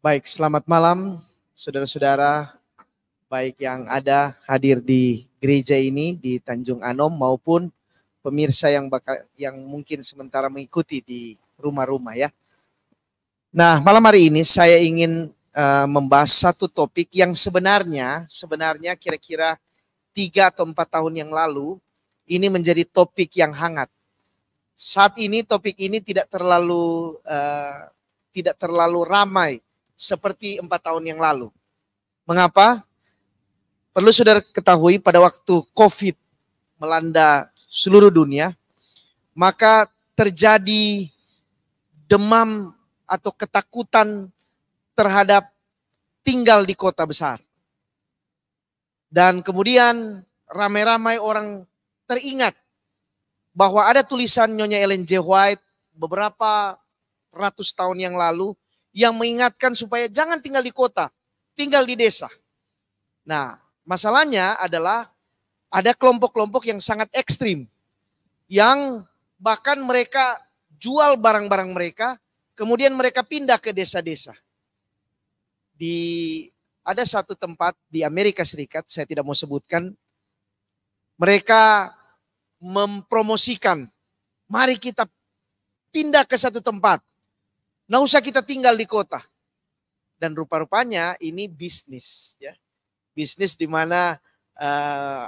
Baik, selamat malam saudara-saudara, baik yang ada hadir di gereja ini di Tanjung Anom maupun pemirsa yang mungkin sementara mengikuti di rumah-rumah ya. Nah, malam hari ini saya ingin membahas satu topik yang sebenarnya kira-kira 3 atau 4 tahun yang lalu ini menjadi topik yang hangat. Saat ini topik ini tidak terlalu ramai seperti 4 tahun yang lalu. Mengapa? Perlu saudara ketahui pada waktu COVID melanda seluruh dunia, maka terjadi demam atau ketakutan terhadap tinggal di kota besar. Dan kemudian ramai-ramai orang teringat bahwa ada tulisan Nyonya Ellen G. White beberapa ratus tahun yang lalu yang mengingatkan supaya jangan tinggal di kota, tinggal di desa. Nah, masalahnya adalah ada kelompok-kelompok yang sangat ekstrim, yang bahkan mereka jual barang-barang mereka, kemudian mereka pindah ke desa-desa. Ada satu tempat di Amerika Serikat, saya tidak mau sebutkan, mereka mempromosikan, mari kita pindah ke satu tempat. Nggak usah kita tinggal di kota. Dan rupa-rupanya ini bisnis, ya. Bisnis di mana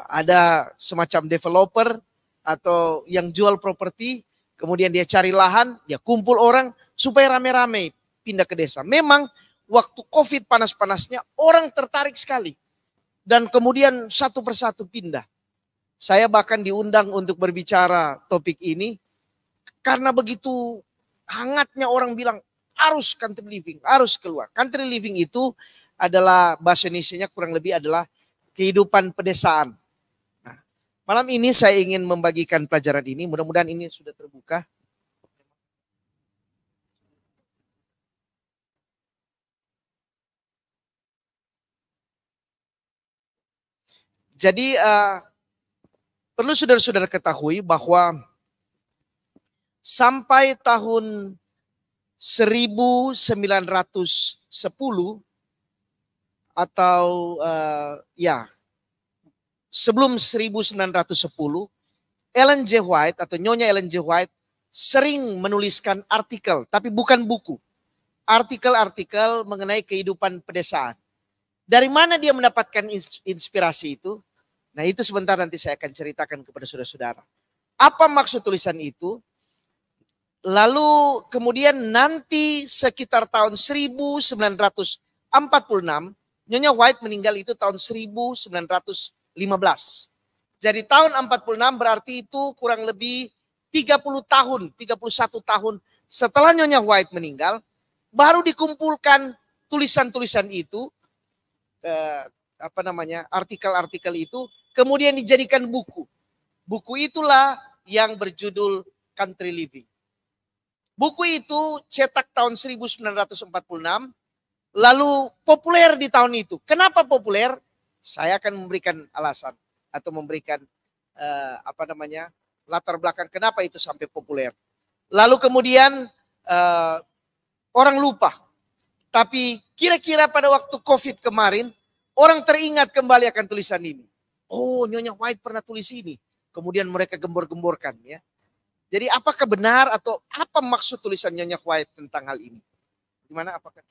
ada semacam developer atau yang jual properti, kemudian dia cari lahan, dia kumpul orang supaya rame-rame pindah ke desa. Memang waktu COVID panas-panasnya orang tertarik sekali. Dan kemudian satu persatu pindah. Saya bahkan diundang untuk berbicara topik ini karena begitu hangatnya orang bilang harus country living, harus keluar. Country living itu adalah bahasa Indonesianya kurang lebih adalah kehidupan pedesaan. Nah, malam ini saya ingin membagikan pelajaran ini, mudah-mudahan ini sudah terbuka. Jadi perlu saudara-saudara ketahui bahwa sampai tahun 1910 atau sebelum 1910, Ellen G. White atau Nyonya Ellen G. White sering menuliskan artikel, tapi bukan buku. Artikel-artikel mengenai kehidupan pedesaan. Dari mana dia mendapatkan inspirasi itu? Nah, itu sebentar nanti saya akan ceritakan kepada saudara-saudara. Apa maksud tulisan itu? Lalu kemudian nanti sekitar tahun 1946, Nyonya White meninggal itu tahun 1915. Jadi tahun 46 berarti itu kurang lebih 30 tahun, 31 tahun setelah Nyonya White meninggal, baru dikumpulkan tulisan-tulisan itu, artikel-artikel itu, kemudian dijadikan buku. Buku itulah yang berjudul Country Living. Buku itu cetak tahun 1946, lalu populer di tahun itu. Kenapa populer? Saya akan memberikan alasan atau memberikan latar belakang kenapa itu sampai populer. Lalu kemudian orang lupa. Tapi kira-kira pada waktu COVID kemarin, orang teringat kembali akan tulisan ini. Oh, Nyonya White pernah tulis ini. Kemudian mereka gembor-gemborkan, ya. Jadi apakah benar atau apa maksud tulisan Nyonya White tentang hal ini? Gimana, apakah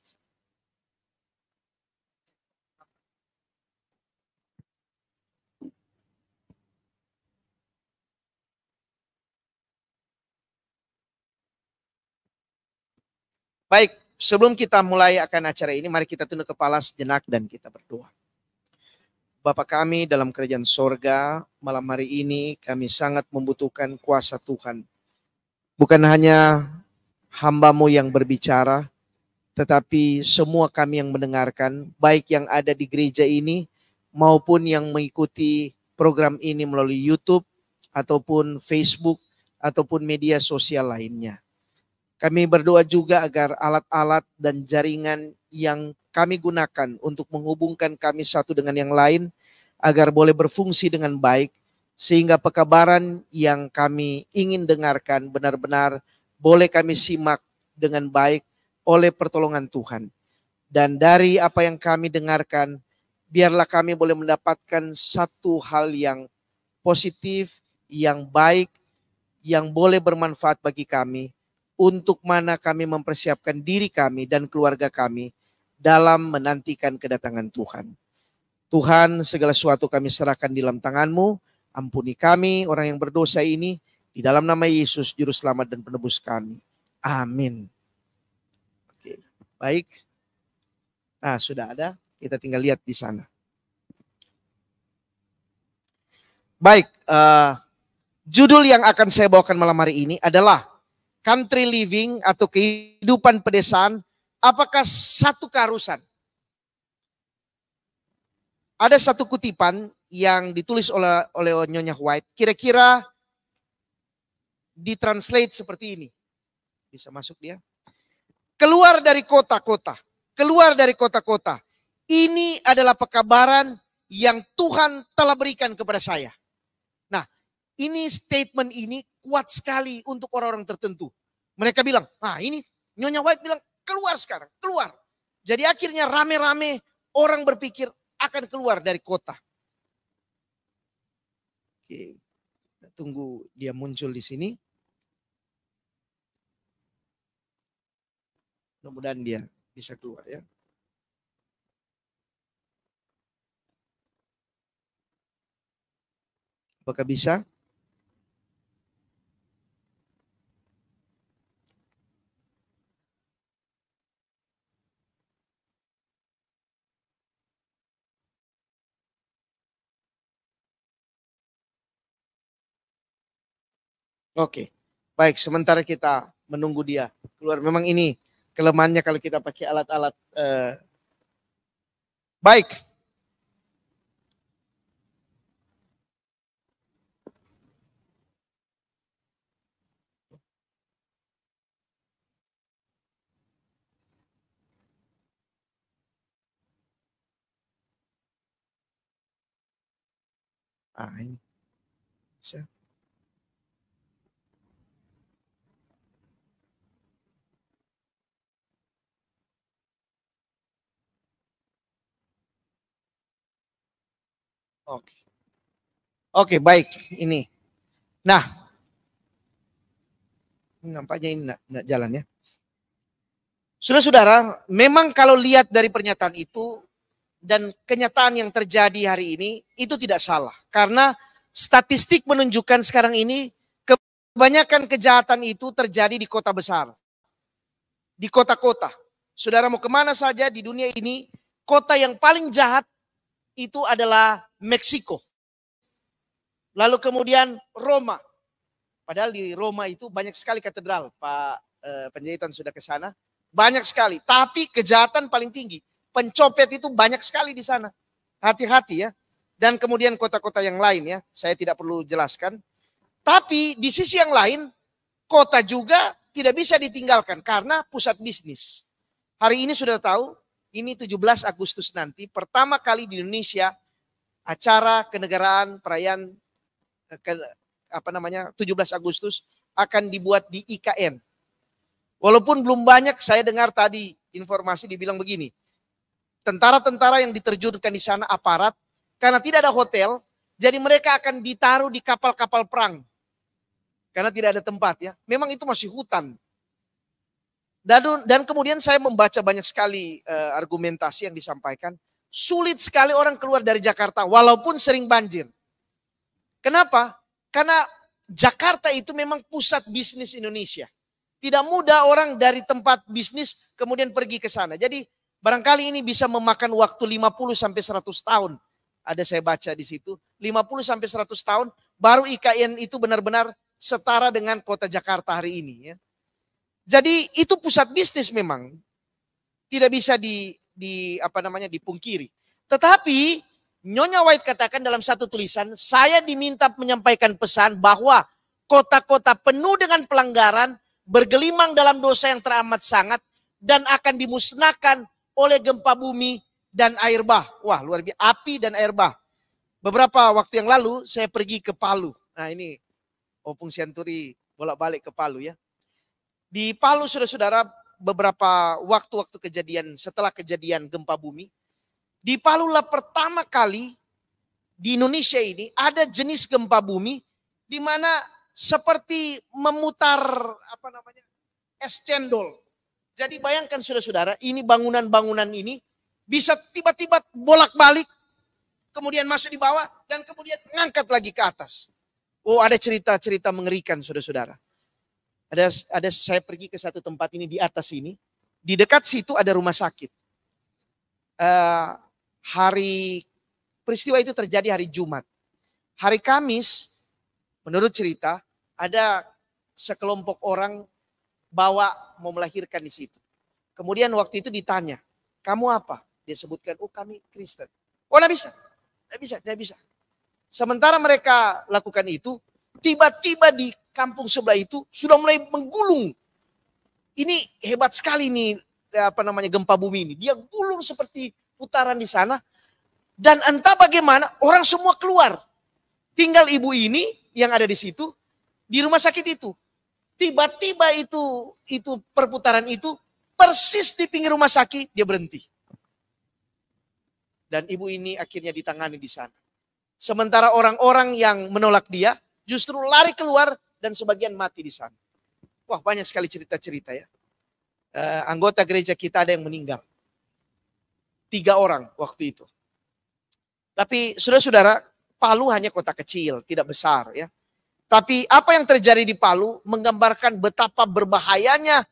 baik, sebelum kita mulai akan acara ini, mari kita tunduk kepala sejenak dan kita berdoa. Bapa kami dalam kerajaan sorga, malam hari ini kami sangat membutuhkan kuasa Tuhan. Bukan hanya hamba-Mu yang berbicara, tetapi semua kami yang mendengarkan, baik yang ada di gereja ini, maupun yang mengikuti program ini melalui YouTube, ataupun Facebook, ataupun media sosial lainnya. Kami berdoa juga agar alat-alat dan jaringan yang kami gunakan untuk menghubungkan kami satu dengan yang lain, agar boleh berfungsi dengan baik, sehingga pekabaran yang kami ingin dengarkan benar-benar boleh kami simak dengan baik oleh pertolongan Tuhan. Dan dari apa yang kami dengarkan, biarlah kami boleh mendapatkan satu hal yang positif, yang baik, yang boleh bermanfaat bagi kami, untuk mana kami mempersiapkan diri kami dan keluarga kami dalam menantikan kedatangan Tuhan. Tuhan, segala sesuatu kami serahkan di dalam tangan-Mu. Ampuni kami, orang yang berdosa ini, di dalam nama Yesus, Juru Selamat dan Penebus kami. Amin. Oke, baik. Nah, sudah ada. Kita tinggal lihat di sana. Baik, judul yang akan saya bawakan malam hari ini adalah Country Living atau kehidupan pedesaan, apakah satu keharusan? Ada satu kutipan yang ditulis oleh Nyonya White, kira-kira ditranslate seperti ini. Bisa masuk dia? Keluar dari kota-kota, keluar dari kota-kota. Ini adalah pekabaran yang Tuhan telah berikan kepada saya. Nah, ini statement ini kuat sekali untuk orang-orang tertentu. Mereka bilang, nah ini Nyonya White bilang keluar sekarang, keluar. Jadi akhirnya rame-rame orang berpikir akan keluar dari kota. Oke, kita tunggu dia muncul di sini. Mudah-mudahan dia bisa keluar ya. Apakah bisa? Oke, baik. Sementara kita menunggu dia keluar. Memang ini kelemahannya kalau kita pakai alat-alat. Baik. Ini bisa. Oke, baik. Ini. Nah, nampaknya ini enggak jalan ya. Saudara-saudara, memang kalau lihat dari pernyataan itu dan kenyataan yang terjadi hari ini, itu tidak salah. Karena statistik menunjukkan sekarang ini kebanyakan kejahatan itu terjadi di kota besar. Di kota-kota. Saudara mau kemana saja di dunia ini, kota yang paling jahat itu adalah Meksiko. Lalu kemudian Roma. Padahal di Roma itu banyak sekali katedral. Pak Penjahitan sudah ke sana. Banyak sekali. Tapi kejahatan paling tinggi. Pencopet itu banyak sekali di sana. Hati-hati ya. Dan kemudian kota-kota yang lain ya. Saya tidak perlu jelaskan. Tapi di sisi yang lain, kota juga tidak bisa ditinggalkan karena pusat bisnis. Hari ini sudah tahu, ini 17 Agustus nanti, pertama kali di Indonesia, acara kenegaraan perayaan 17 Agustus akan dibuat di IKN. Walaupun belum banyak, saya dengar tadi informasi dibilang begini. Tentara-tentara yang diterjunkan di sana aparat, karena tidak ada hotel, jadi mereka akan ditaruh di kapal-kapal perang. Karena tidak ada tempat ya. Memang itu masih hutan. Dan kemudian saya membaca banyak sekali argumentasi yang disampaikan. Sulit sekali orang keluar dari Jakarta walaupun sering banjir. Kenapa? Karena Jakarta itu memang pusat bisnis Indonesia. Tidak mudah orang dari tempat bisnis kemudian pergi ke sana. Jadi barangkali ini bisa memakan waktu 50 sampai 100 tahun. Ada saya baca di situ. 50 sampai 100 tahun baru IKN itu benar-benar setara dengan kota Jakarta hari ini ya. Jadi itu pusat bisnis memang. Tidak bisa dipungkiri. Tetapi Nyonya White katakan dalam satu tulisan, saya diminta menyampaikan pesan bahwa kota-kota penuh dengan pelanggaran, bergelimang dalam dosa yang teramat sangat, dan akan dimusnahkan oleh gempa bumi dan air bah. Wah, luar biasa, api dan air bah. Beberapa waktu yang lalu saya pergi ke Palu. Nah ini Opung Sianturi bolak-balik ke Palu ya. Di Palu saudara-saudara beberapa waktu-waktu kejadian setelah kejadian gempa bumi, di Palu lah pertama kali di Indonesia ini ada jenis gempa bumi di mana seperti memutar es cendol. Jadi bayangkan saudara-saudara, ini bangunan-bangunan ini bisa tiba-tiba bolak-balik, kemudian masuk di bawah dan kemudian ngangkat lagi ke atas. Oh, ada cerita-cerita mengerikan saudara-saudara. Ada saya pergi ke satu tempat ini di atas ini, di dekat situ ada rumah sakit. Peristiwa itu terjadi hari Jumat. Hari Kamis, menurut cerita, ada sekelompok orang mau melahirkan di situ. Kemudian waktu itu ditanya, kamu apa? Dia sebutkan, oh kami Kristen. Oh tidak bisa. Sementara mereka lakukan itu, tiba-tiba di kampung sebelah itu sudah mulai menggulung. Ini hebat sekali nih gempa bumi ini. Dia gulung seperti putaran di sana. Dan entah bagaimana orang semua keluar. Tinggal ibu ini yang ada di situ, di rumah sakit itu. Tiba-tiba itu perputaran itu persis di pinggir rumah sakit dia berhenti. Dan ibu ini akhirnya ditangani di sana. Sementara orang-orang yang menolak dia justru lari keluar dan sebagian mati di sana. Wah, banyak sekali cerita-cerita ya. Anggota gereja kita ada yang meninggal. 3 orang waktu itu. Tapi saudara-saudara, Palu hanya kota kecil, tidak besar ya. Tapi apa yang terjadi di Palu menggambarkan betapa berbahayanya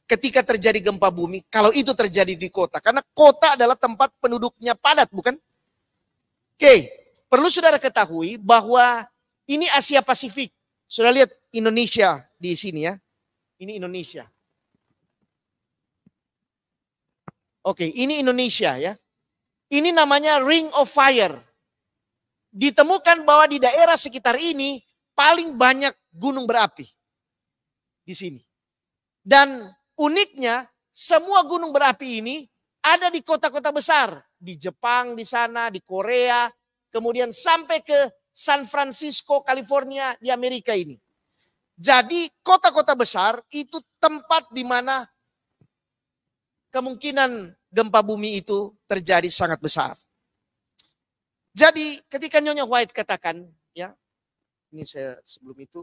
ketika terjadi gempa bumi, kalau itu terjadi di kota. Karena kota adalah tempat penduduknya padat, bukan? Oke, perlu saudara ketahui bahwa ini Asia Pasifik. Sudah lihat Indonesia di sini ya. Ini Indonesia. Oke, ini Indonesia ya. Ini namanya Ring of Fire. Ditemukan bahwa di daerah sekitar ini paling banyak gunung berapi. Di sini. Dan uniknya, semua gunung berapi ini ada di kota-kota besar. Di Jepang, di sana, di Korea. Kemudian sampai ke San Francisco, California, di Amerika ini. Jadi kota-kota besar itu tempat di mana kemungkinan gempa bumi itu terjadi sangat besar. Jadi ketika Nyonya White katakan, ya, ini saya sebelum itu,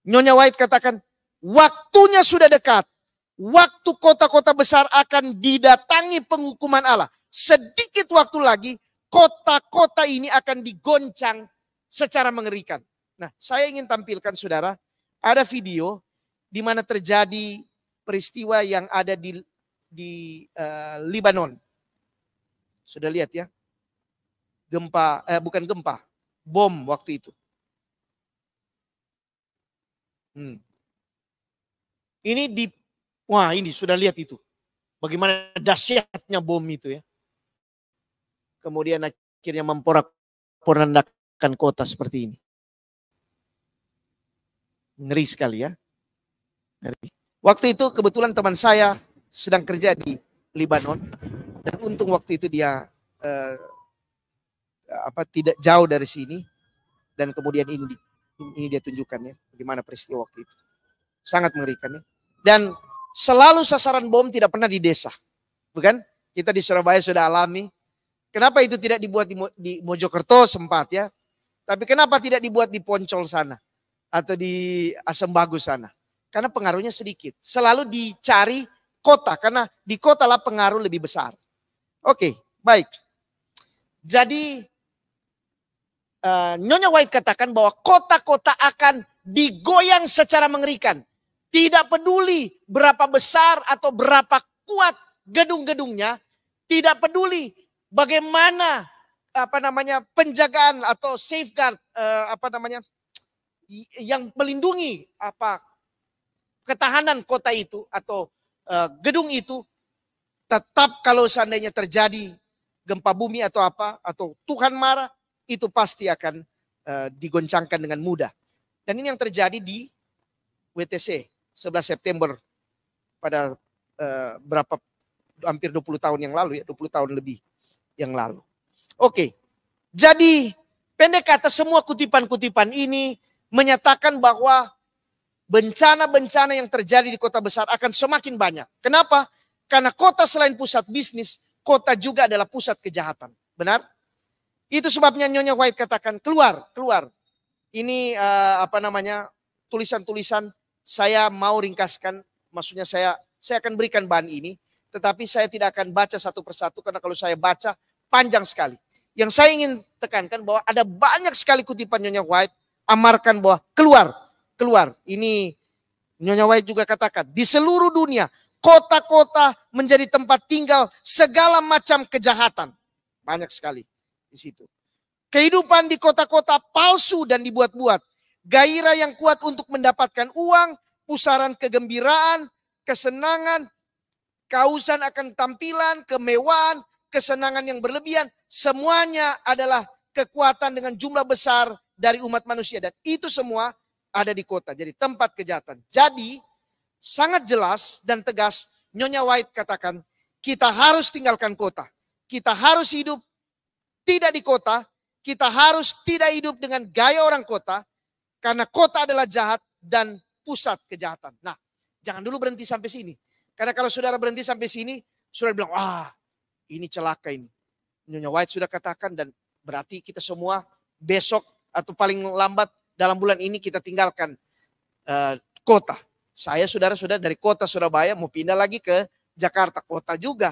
Nyonya White katakan, waktunya sudah dekat. Waktu kota-kota besar akan didatangi penghukuman Allah. Sedikit waktu lagi, kota-kota ini akan digoncang secara mengerikan. Nah, saya ingin tampilkan saudara, ada video di mana terjadi peristiwa yang ada di Lebanon. Sudah lihat ya? Bukan gempa, bom waktu itu. Ini sudah lihat itu. Bagaimana dahsyatnya bom itu ya. Kemudian akhirnya memporak-porandakan kota seperti ini. Ngeri sekali ya. Ngeri. Waktu itu kebetulan teman saya sedang kerja di Lebanon. Dan untung waktu itu dia tidak jauh dari sini. Dan kemudian ini dia tunjukkan ya. Bagaimana peristiwa waktu itu. Sangat mengerikan ya. Dan selalu sasaran bom tidak pernah di desa. Bukan? Kita di Surabaya sudah alami. Kenapa itu tidak dibuat di Mojokerto sempat ya. Tapi kenapa tidak dibuat di Poncol sana. Atau di Asem Bagus sana. Karena pengaruhnya sedikit. Selalu dicari kota. Karena di kota lah pengaruh lebih besar. Oke, baik. Jadi Nyonya White katakan bahwa kota-kota akan digoyang secara mengerikan. Tidak peduli berapa besar atau berapa kuat gedung-gedungnya. Tidak peduli bagaimana penjagaan atau safeguard yang melindungi ketahanan kota itu atau gedung itu. Tetap kalau seandainya terjadi gempa bumi atau atau Tuhan marah, itu pasti akan digoncangkan dengan mudah. Dan ini yang terjadi di WTC 11 September pada hampir 20 tahun yang lalu ya, 20 tahun lebih yang lalu. Oke. Jadi pendek kata semua kutipan-kutipan ini menyatakan bahwa bencana-bencana yang terjadi di kota besar akan semakin banyak. Kenapa? Karena kota selain pusat bisnis, kota juga adalah pusat kejahatan. Benar? Itu sebabnya Nyonya White katakan, keluar, keluar. Ini tulisan-tulisan saya mau ringkaskan, maksudnya saya akan berikan bahan ini, tetapi saya tidak akan baca satu persatu karena kalau saya baca panjang sekali. Yang saya ingin tekankan bahwa ada banyak sekali kutipan Nyonya White amarkan bahwa keluar, keluar. Ini Nyonya White juga katakan, di seluruh dunia kota-kota menjadi tempat tinggal segala macam kejahatan. Banyak sekali di situ. Kehidupan di kota-kota palsu dan dibuat-buat. Gairah yang kuat untuk mendapatkan uang, pusaran kegembiraan, kesenangan, kehausan akan tampilan, kemewahan, kesenangan yang berlebihan. Semuanya adalah kekuatan dengan jumlah besar dari umat manusia. Dan itu semua ada di kota. Jadi tempat kejahatan. Jadi sangat jelas dan tegas Nyonya White katakan, kita harus tinggalkan kota. Kita harus hidup tidak di kota. Kita harus tidak hidup dengan gaya orang kota. Karena kota adalah jahat dan pusat kejahatan. Nah, jangan dulu berhenti sampai sini. Karena kalau saudara berhenti sampai sini, saudara bilang, wah ini celaka ini. Nyonya White sudah katakan dan berarti kita semua besok atau paling lambat dalam bulan ini kita tinggalkan kota. Saya saudara-saudara dari kota Surabaya mau pindah lagi ke Jakarta, kota juga.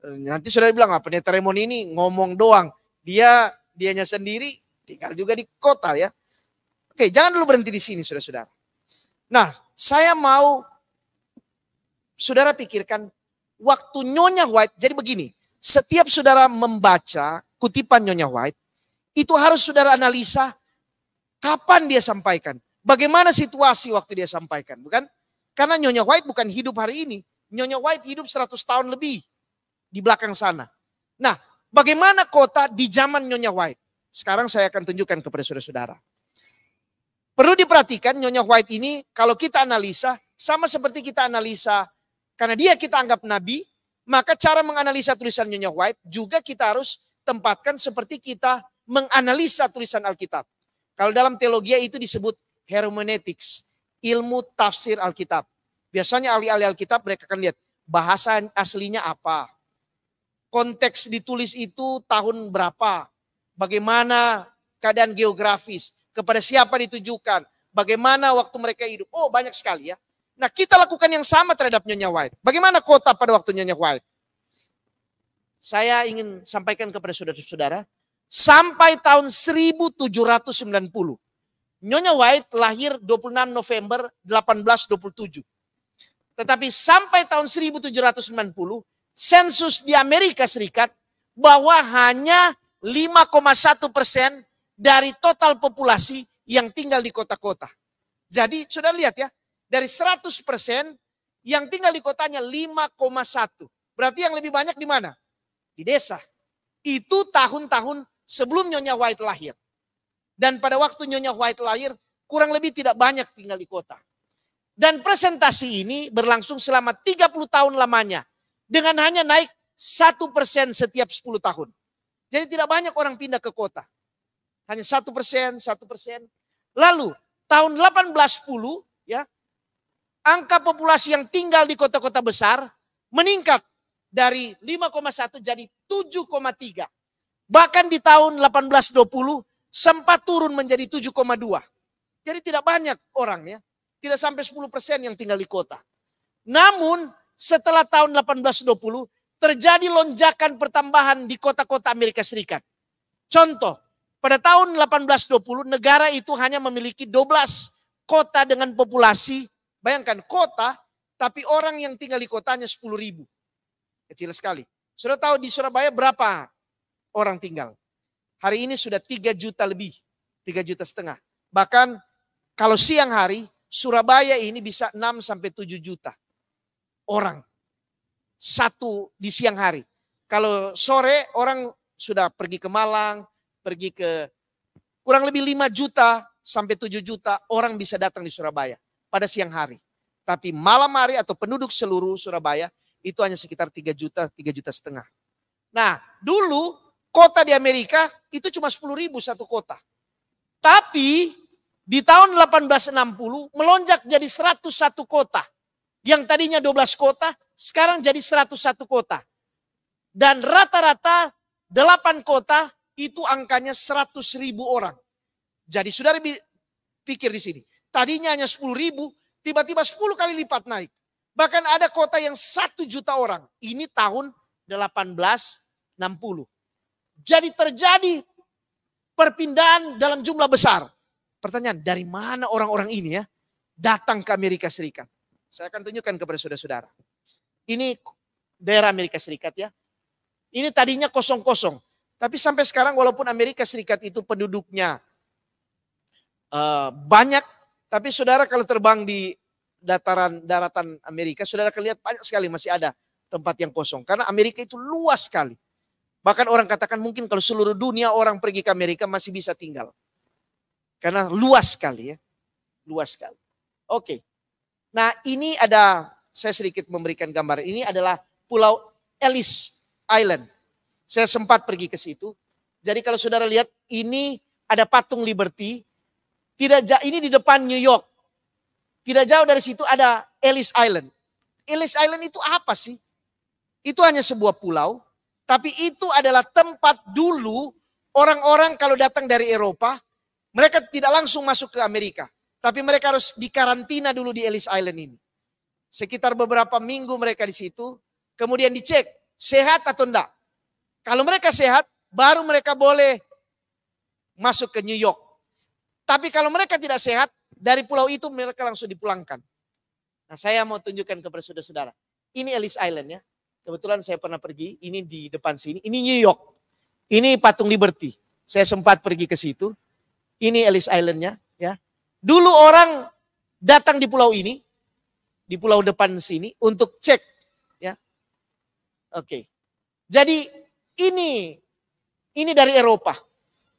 Nanti saudara bilang, pendeta Raymond ini ngomong doang. Dianya sendiri tinggal juga di kota ya. Oke, jangan dulu berhenti di sini saudara-saudara. Nah, saya mau saudara pikirkan waktu Nyonya White. Jadi begini, setiap saudara membaca kutipan Nyonya White, itu harus saudara analisa kapan dia sampaikan. Bagaimana situasi waktu dia sampaikan, bukan? Karena Nyonya White bukan hidup hari ini. Nyonya White hidup 100 tahun lebih di belakang sana. Nah, bagaimana kota di zaman Nyonya White? Sekarang saya akan tunjukkan kepada saudara-saudara. Perlu diperhatikan Nyonya White ini kalau kita analisa sama seperti kita analisa karena dia kita anggap nabi, maka cara menganalisa tulisan Nyonya White juga kita harus tempatkan seperti kita menganalisa tulisan Alkitab. Kalau dalam teologi itu disebut hermeneutics, ilmu tafsir Alkitab. Biasanya ahli-ahli Alkitab mereka akan lihat bahasa aslinya apa. Konteks ditulis itu tahun berapa. Bagaimana keadaan geografis. Kepada siapa ditujukan. Bagaimana waktu mereka hidup. Oh banyak sekali ya. Nah kita lakukan yang sama terhadap Nyonya White. Bagaimana kota pada waktu Nyonya White? Saya ingin sampaikan kepada saudara-saudara. Sampai tahun 1790. Nyonya White lahir 26 November 1827. Tetapi sampai tahun 1790. Sensus di Amerika Serikat. Bahwa hanya 5,1% dari total populasi yang tinggal di kota-kota. Jadi saudara lihat ya, dari 100% yang tinggal di kotanya 5,1. Berarti yang lebih banyak di mana? Di desa. Itu tahun-tahun sebelum Nyonya White lahir. Dan pada waktu Nyonya White lahir, kurang lebih tidak banyak tinggal di kota. Dan presentasi ini berlangsung selama 30 tahun lamanya. Dengan hanya naik 1% setiap 10 tahun. Jadi tidak banyak orang pindah ke kota. Hanya 1%. Lalu tahun 1810 ya, angka populasi yang tinggal di kota-kota besar meningkat dari 5,1 jadi 7,3. Bahkan di tahun 1820 sempat turun menjadi 7,2. Jadi tidak banyak orang ya. Tidak sampai 10% yang tinggal di kota. Namun setelah tahun 1820 terjadi lonjakan pertambahan di kota-kota Amerika Serikat. Contoh, pada tahun 1820 negara itu hanya memiliki 12 kota dengan populasi. Bayangkan kota tapi orang yang tinggal di kotanya 10.000. Kecil sekali. Sudah tahu di Surabaya berapa orang tinggal? Hari ini sudah 3 juta lebih. 3,5 juta. Bahkan kalau siang hari Surabaya ini bisa 6 sampai 7 juta orang. Satu di siang hari. Kalau sore orang sudah pergi ke Malang, pergi ke kurang lebih 5 juta sampai 7 juta orang bisa datang di Surabaya pada siang hari. Tapi malam hari atau penduduk seluruh Surabaya itu hanya sekitar 3 juta, 3,5 juta. Nah dulu kota di Amerika itu cuma 10.000 satu kota. Tapi Di tahun 1860 melonjak jadi 101 kota. Yang tadinya 12 kota, sekarang jadi 101 kota. Dan rata-rata 8 kota itu angkanya 100.000 orang. Jadi saudara pikir di sini. Tadinya hanya 10.000, tiba-tiba 10 kali lipat naik. Bahkan ada kota yang 1 juta orang. Ini tahun 1860. Jadi terjadi perpindahan dalam jumlah besar. Pertanyaan, dari mana orang-orang ini ya datang ke Amerika Serikat? Saya akan tunjukkan kepada saudara-saudara. Ini daerah Amerika Serikat ya. Ini tadinya kosong-kosong. Tapi sampai sekarang walaupun Amerika Serikat itu penduduknya banyak. Tapi saudara kalau terbang di daratan Amerika, saudara akan lihat banyak sekali masih ada tempat yang kosong. Karena Amerika itu luas sekali. Bahkan orang katakan mungkin kalau seluruh dunia orang pergi ke Amerika masih bisa tinggal. Karena luas sekali ya. Luas sekali. Oke. Nah ini ada, saya sedikit memberikan gambar. Ini adalah Pulau Ellis Island. Saya sempat pergi ke situ. Jadi kalau saudara lihat ini ada patung Liberty. Ini di depan New York. Tidak jauh dari situ ada Ellis Island. Ellis Island itu apa sih? Itu hanya sebuah pulau. Tapi itu adalah tempat dulu orang-orang kalau datang dari Eropa. Mereka tidak langsung masuk ke Amerika. Tapi mereka harus dikarantina dulu di Ellis Island ini. Sekitar beberapa minggu mereka di situ. Kemudian dicek sehat atau enggak. Kalau mereka sehat baru mereka boleh masuk ke New York. Tapi kalau mereka tidak sehat, dari pulau itu mereka langsung dipulangkan. Nah saya mau tunjukkan kepada saudara-saudara. Ini Ellis Island ya. Kebetulan saya pernah pergi, ini di depan sini. Ini New York. Ini patung Liberty. Saya sempat pergi ke situ. Ini Ellis Island-nya. Ya. Dulu orang datang di pulau ini, di pulau depan sini, untuk cek. Ya. Oke. Jadi ini dari Eropa.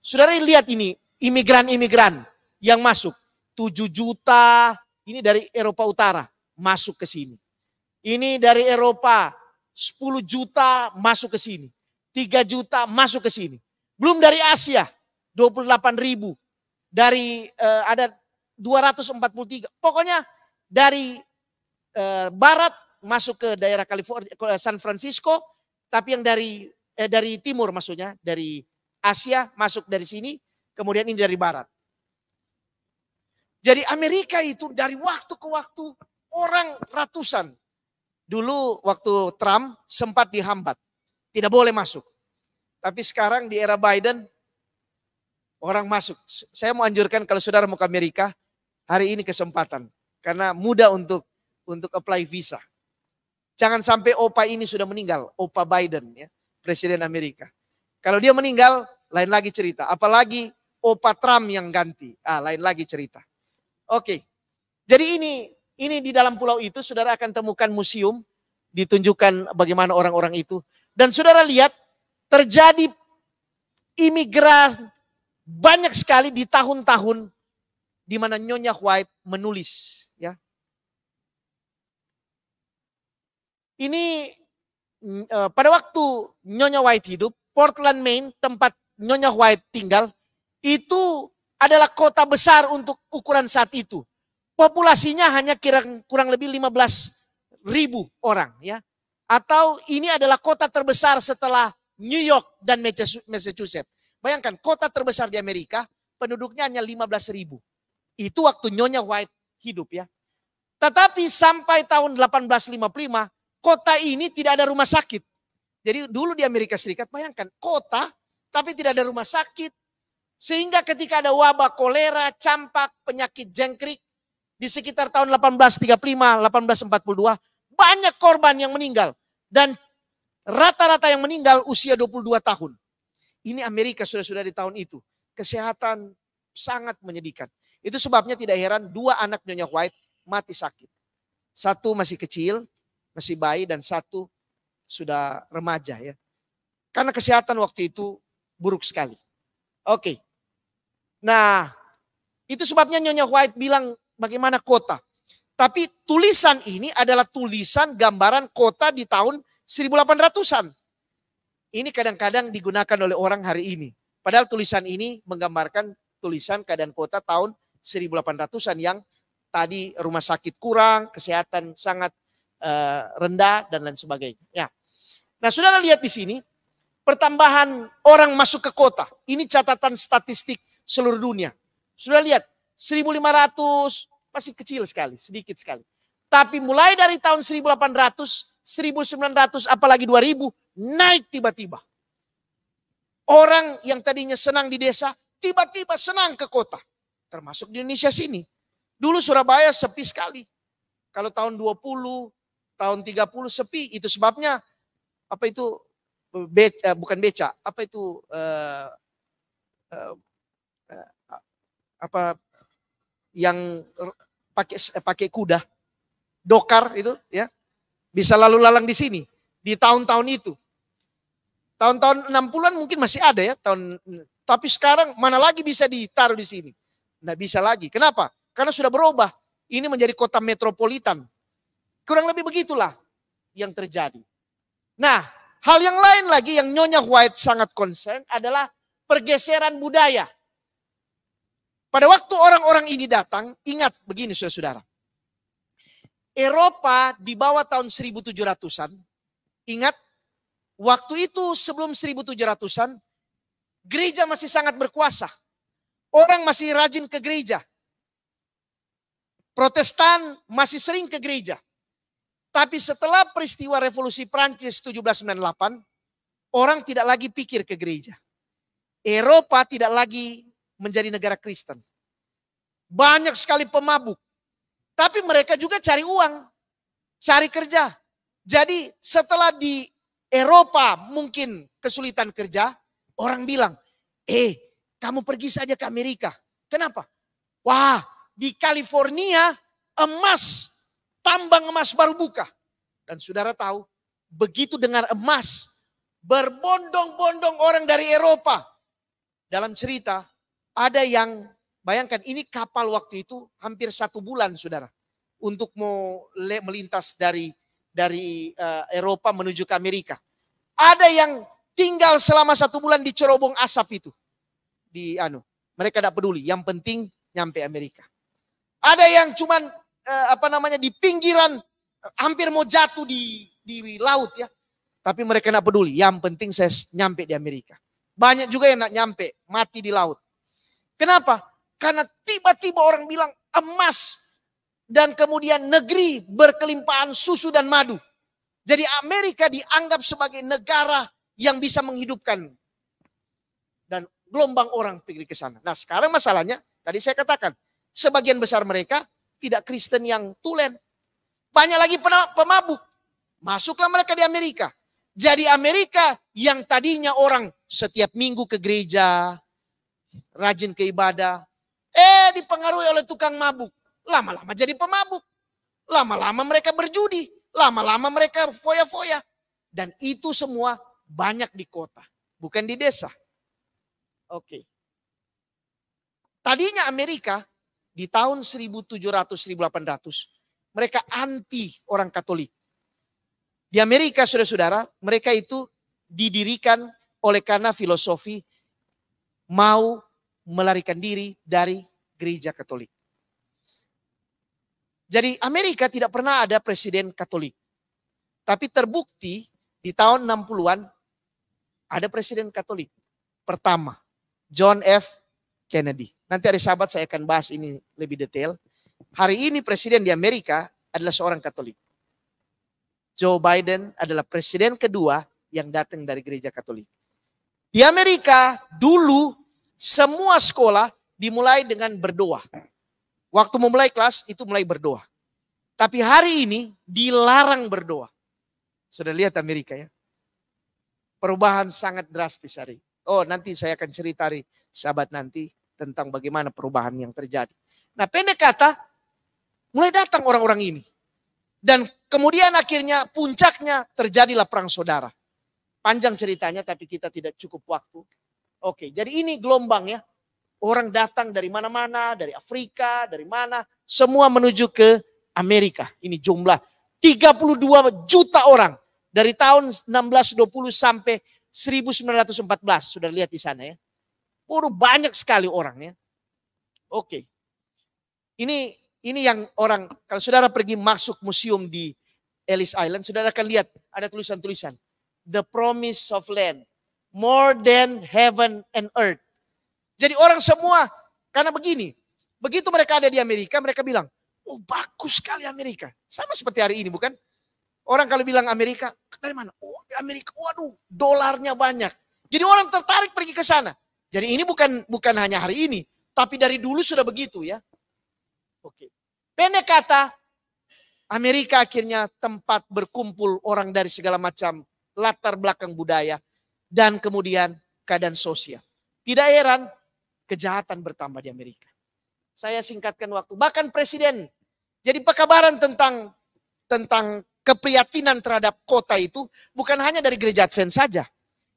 Saudara lihat ini. Imigran-imigran yang masuk 7 juta ini dari Eropa Utara masuk ke sini. Ini dari Eropa 10 juta masuk ke sini. 3 juta masuk ke sini. Belum dari Asia 28.000. Dari ada 243. Pokoknya dari barat masuk ke daerah California, San Francisco, tapi yang dari timur maksudnya, dari Asia masuk dari sini. Kemudian ini dari barat. Jadi Amerika itu dari waktu ke waktu orang ratusan. Dulu waktu Trump sempat dihambat. Tidak boleh masuk. Tapi sekarang di era Biden orang masuk. Saya mau anjurkan kalau saudara mau ke Amerika, hari ini kesempatan. Karena mudah untuk apply visa. Jangan sampai opa ini sudah meninggal. Opa Biden ya, Presiden Amerika. Kalau dia meninggal lain lagi cerita. Apalagi Opa Trump yang ganti. Lain lagi cerita. Oke. Jadi ini di dalam pulau itu saudara akan temukan museum. Ditunjukkan bagaimana orang-orang itu. Dan saudara lihat terjadi imigran banyak sekali di tahun-tahun di mana Nyonya White menulis. Ya. Ini pada waktu Nyonya White hidup, Portland, Maine, tempat Nyonya White tinggal, itu adalah kota besar untuk ukuran saat itu. Populasinya hanya kurang lebih 15.000 orang ya. Atau ini adalah kota terbesar setelah New York dan Massachusetts. Bayangkan kota terbesar di Amerika penduduknya hanya 15.000. Itu waktu Nyonya White hidup ya. Tetapi sampai tahun 1855 kota ini tidak ada rumah sakit. Jadi dulu di Amerika Serikat bayangkan kota tapi tidak ada rumah sakit. Sehingga ketika ada wabah kolera, campak, penyakit jangkrik di sekitar tahun 1835, 1842 banyak korban yang meninggal. Dan rata-rata yang meninggal usia 22 tahun. Ini Amerika sudah di tahun itu. Kesehatan sangat menyedihkan. Itu sebabnya tidak heran 2 anak Nyonya White mati sakit. 1 masih kecil, masih bayi, dan 1 sudah remaja ya. Karena kesehatan waktu itu buruk sekali. Oke. Nah, itu sebabnya Nyonya White bilang bagaimana kota. Tapi tulisan ini adalah tulisan gambaran kota di tahun 1800-an. Ini kadang-kadang digunakan oleh orang hari ini. Padahal tulisan ini menggambarkan tulisan keadaan kota tahun 1800-an yang tadi rumah sakit kurang, kesehatan sangat rendah dan lain sebagainya. Ya. Nah, saudara lihat di sini pertambahan orang masuk ke kota. Ini catatan statistik seluruh dunia. Sudah lihat 1.500 masih kecil sekali, sedikit sekali. Tapi mulai dari tahun 1800, 1900 apalagi 2000 naik tiba-tiba. Orang yang tadinya senang di desa tiba-tiba senang ke kota. Termasuk di Indonesia sini. Dulu Surabaya sepi sekali. Kalau tahun 20, tahun 30 sepi, itu sebabnya apa itu bukan beca, apa itu apa yang pakai kuda, dokar itu ya, bisa lalu lalang di sini di tahun-tahun itu. Tahun-tahun 60-an mungkin masih ada ya, tapi sekarang mana lagi bisa ditaruh di sini? Nggak bisa lagi. Kenapa? Karena sudah berubah. Ini menjadi kota metropolitan. Kurang lebih begitulah yang terjadi. Nah, hal yang lain lagi yang Nyonya White sangat concern adalah pergeseran budaya. Pada waktu orang-orang ini datang, ingat begini saudara-saudara. Eropa di bawah tahun 1700-an, ingat waktu itu sebelum 1700-an, gereja masih sangat berkuasa. Orang masih rajin ke gereja. Protestan masih sering ke gereja. Tapi setelah peristiwa revolusi Prancis 1798, orang tidak lagi pikir ke gereja. Eropa tidak lagi menjadi negara Kristen. Banyak sekali pemabuk. Tapi mereka juga cari uang, cari kerja. Jadi setelah di Eropa mungkin kesulitan kerja, orang bilang, kamu pergi saja ke Amerika. Kenapa? Wah, di California emas, tambang emas baru buka. Dan saudara tahu, begitu dengar emas, berbondong-bondong orang dari Eropa. Dalam cerita, ada yang, bayangkan ini kapal waktu itu hampir 1 bulan saudara. Untuk mau melintas dari Eropa menuju ke Amerika. Ada yang tinggal selama 1 bulan di cerobong asap itu. Mereka tidak peduli, yang penting nyampe Amerika. Ada yang cuman di pinggiran hampir mau jatuh di laut ya. Tapi mereka tidak peduli, yang penting saya nyampe di Amerika. Banyak juga yang tidak nyampe, mati di laut. Kenapa? Karena tiba-tiba orang bilang emas dan kemudian negeri berkelimpahan susu dan madu. Jadi Amerika dianggap sebagai negara yang bisa menghidupkan. Dan gelombang orang pergi ke sana. Nah sekarang masalahnya, tadi saya katakan, sebagian besar mereka tidak Kristen yang tulen. Banyak lagi pemabuk. Masuklah mereka di Amerika. Jadi Amerika yang tadinya orang setiap minggu ke gereja, rajin ke ibadah, dipengaruhi oleh tukang mabuk. Lama-lama jadi pemabuk. Lama-lama mereka berjudi. Lama-lama mereka foya-foya. Dan itu semua banyak di kota, bukan di desa. Oke. Tadinya Amerika di tahun 1700-1800 mereka anti orang Katolik. Di Amerika saudara-saudara, mereka itu didirikan oleh karena filosofi mau melarikan diri dari gereja Katolik. Jadi Amerika tidak pernah ada presiden Katolik. Tapi terbukti di tahun 60-an ada presiden Katolik. Pertama, John F. Kennedy. Nanti hari Sabat saya akan bahas ini lebih detail. Hari ini presiden di Amerika adalah seorang Katolik. Joe Biden adalah presiden kedua yang datang dari gereja Katolik. Di Amerika dulu semua sekolah dimulai dengan berdoa. Waktu memulai kelas itu mulai berdoa. Tapi hari ini dilarang berdoa. Sudah lihat Amerika ya. Perubahan sangat drastis hari. Nanti saya akan cerita hari Sabat nanti tentang bagaimana perubahan yang terjadi. Nah pendek kata, mulai datang orang-orang ini. Dan kemudian akhirnya puncaknya terjadilah perang saudara. Panjang ceritanya tapi kita tidak cukup waktu. Oke, jadi ini gelombang ya. Orang datang dari mana-mana, dari Afrika, dari mana. Semua menuju ke Amerika. Ini jumlah 32 juta orang. Dari tahun 1620 sampai 1914. Sudah lihat di sana ya. Banyak sekali orang ya. Oke. Ini yang orang, kalau saudara pergi masuk museum di Ellis Island, saudara akan lihat ada tulisan-tulisan. The promise of land, more than heaven and earth. Jadi orang semua, karena begini, begitu mereka ada di Amerika, mereka bilang, oh bagus sekali Amerika. Sama seperti hari ini, bukan? Orang kalau bilang Amerika, dari mana? Oh di Amerika, waduh dolarnya banyak. Jadi orang tertarik pergi ke sana. Jadi ini bukan hanya hari ini, tapi dari dulu sudah begitu ya. Oke. Pendek kata, Amerika akhirnya tempat berkumpul orang dari segala macam latar belakang budaya dan kemudian keadaan sosial. Tidak heran kejahatan bertambah di Amerika. Saya singkatkan waktu. Bahkan presiden jadi pekabaran tentang keprihatinan terhadap kota itu bukan hanya dari gereja Advent saja.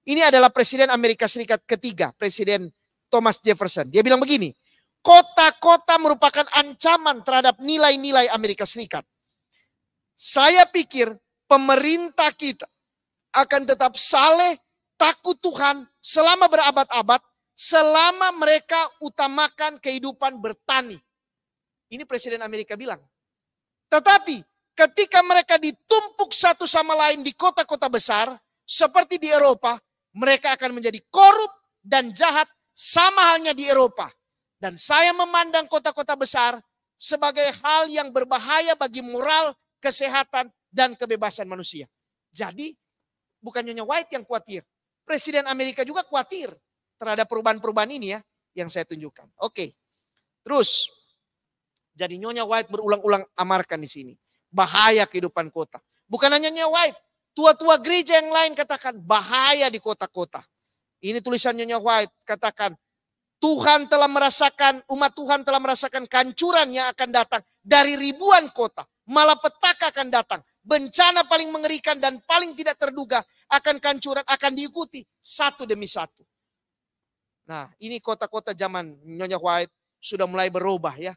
Ini adalah presiden Amerika Serikat ketiga, Presiden Thomas Jefferson. Dia bilang begini, kota-kota merupakan ancaman terhadap nilai-nilai Amerika Serikat. Saya pikir pemerintah kita akan tetap saleh, takut Tuhan selama berabad-abad, selama mereka utamakan kehidupan bertani. Ini Presiden Amerika bilang. Tetapi ketika mereka ditumpuk satu sama lain di kota-kota besar, seperti di Eropa, mereka akan menjadi korup dan jahat sama halnya di Eropa. Dan saya memandang kota-kota besar sebagai hal yang berbahaya bagi moral, kesehatan, dan kebebasan manusia. Jadi bukan Nyonya White yang khawatir. Presiden Amerika juga khawatir terhadap perubahan-perubahan ini ya yang saya tunjukkan. Oke. Terus jadi Nyonya White berulang-ulang amarkan di sini. Bahaya kehidupan kota. Bukan hanya Nyonya White. Tua-tua gereja yang lain katakan bahaya di kota-kota. Ini tulisan Nyonya White katakan umat Tuhan telah merasakan kehancuran yang akan datang dari ribuan kota. Malapetaka akan datang. Bencana paling mengerikan dan paling tidak terduga akan kehancuran akan diikuti satu demi satu. Nah, ini kota-kota zaman Nyonya White sudah mulai berubah ya.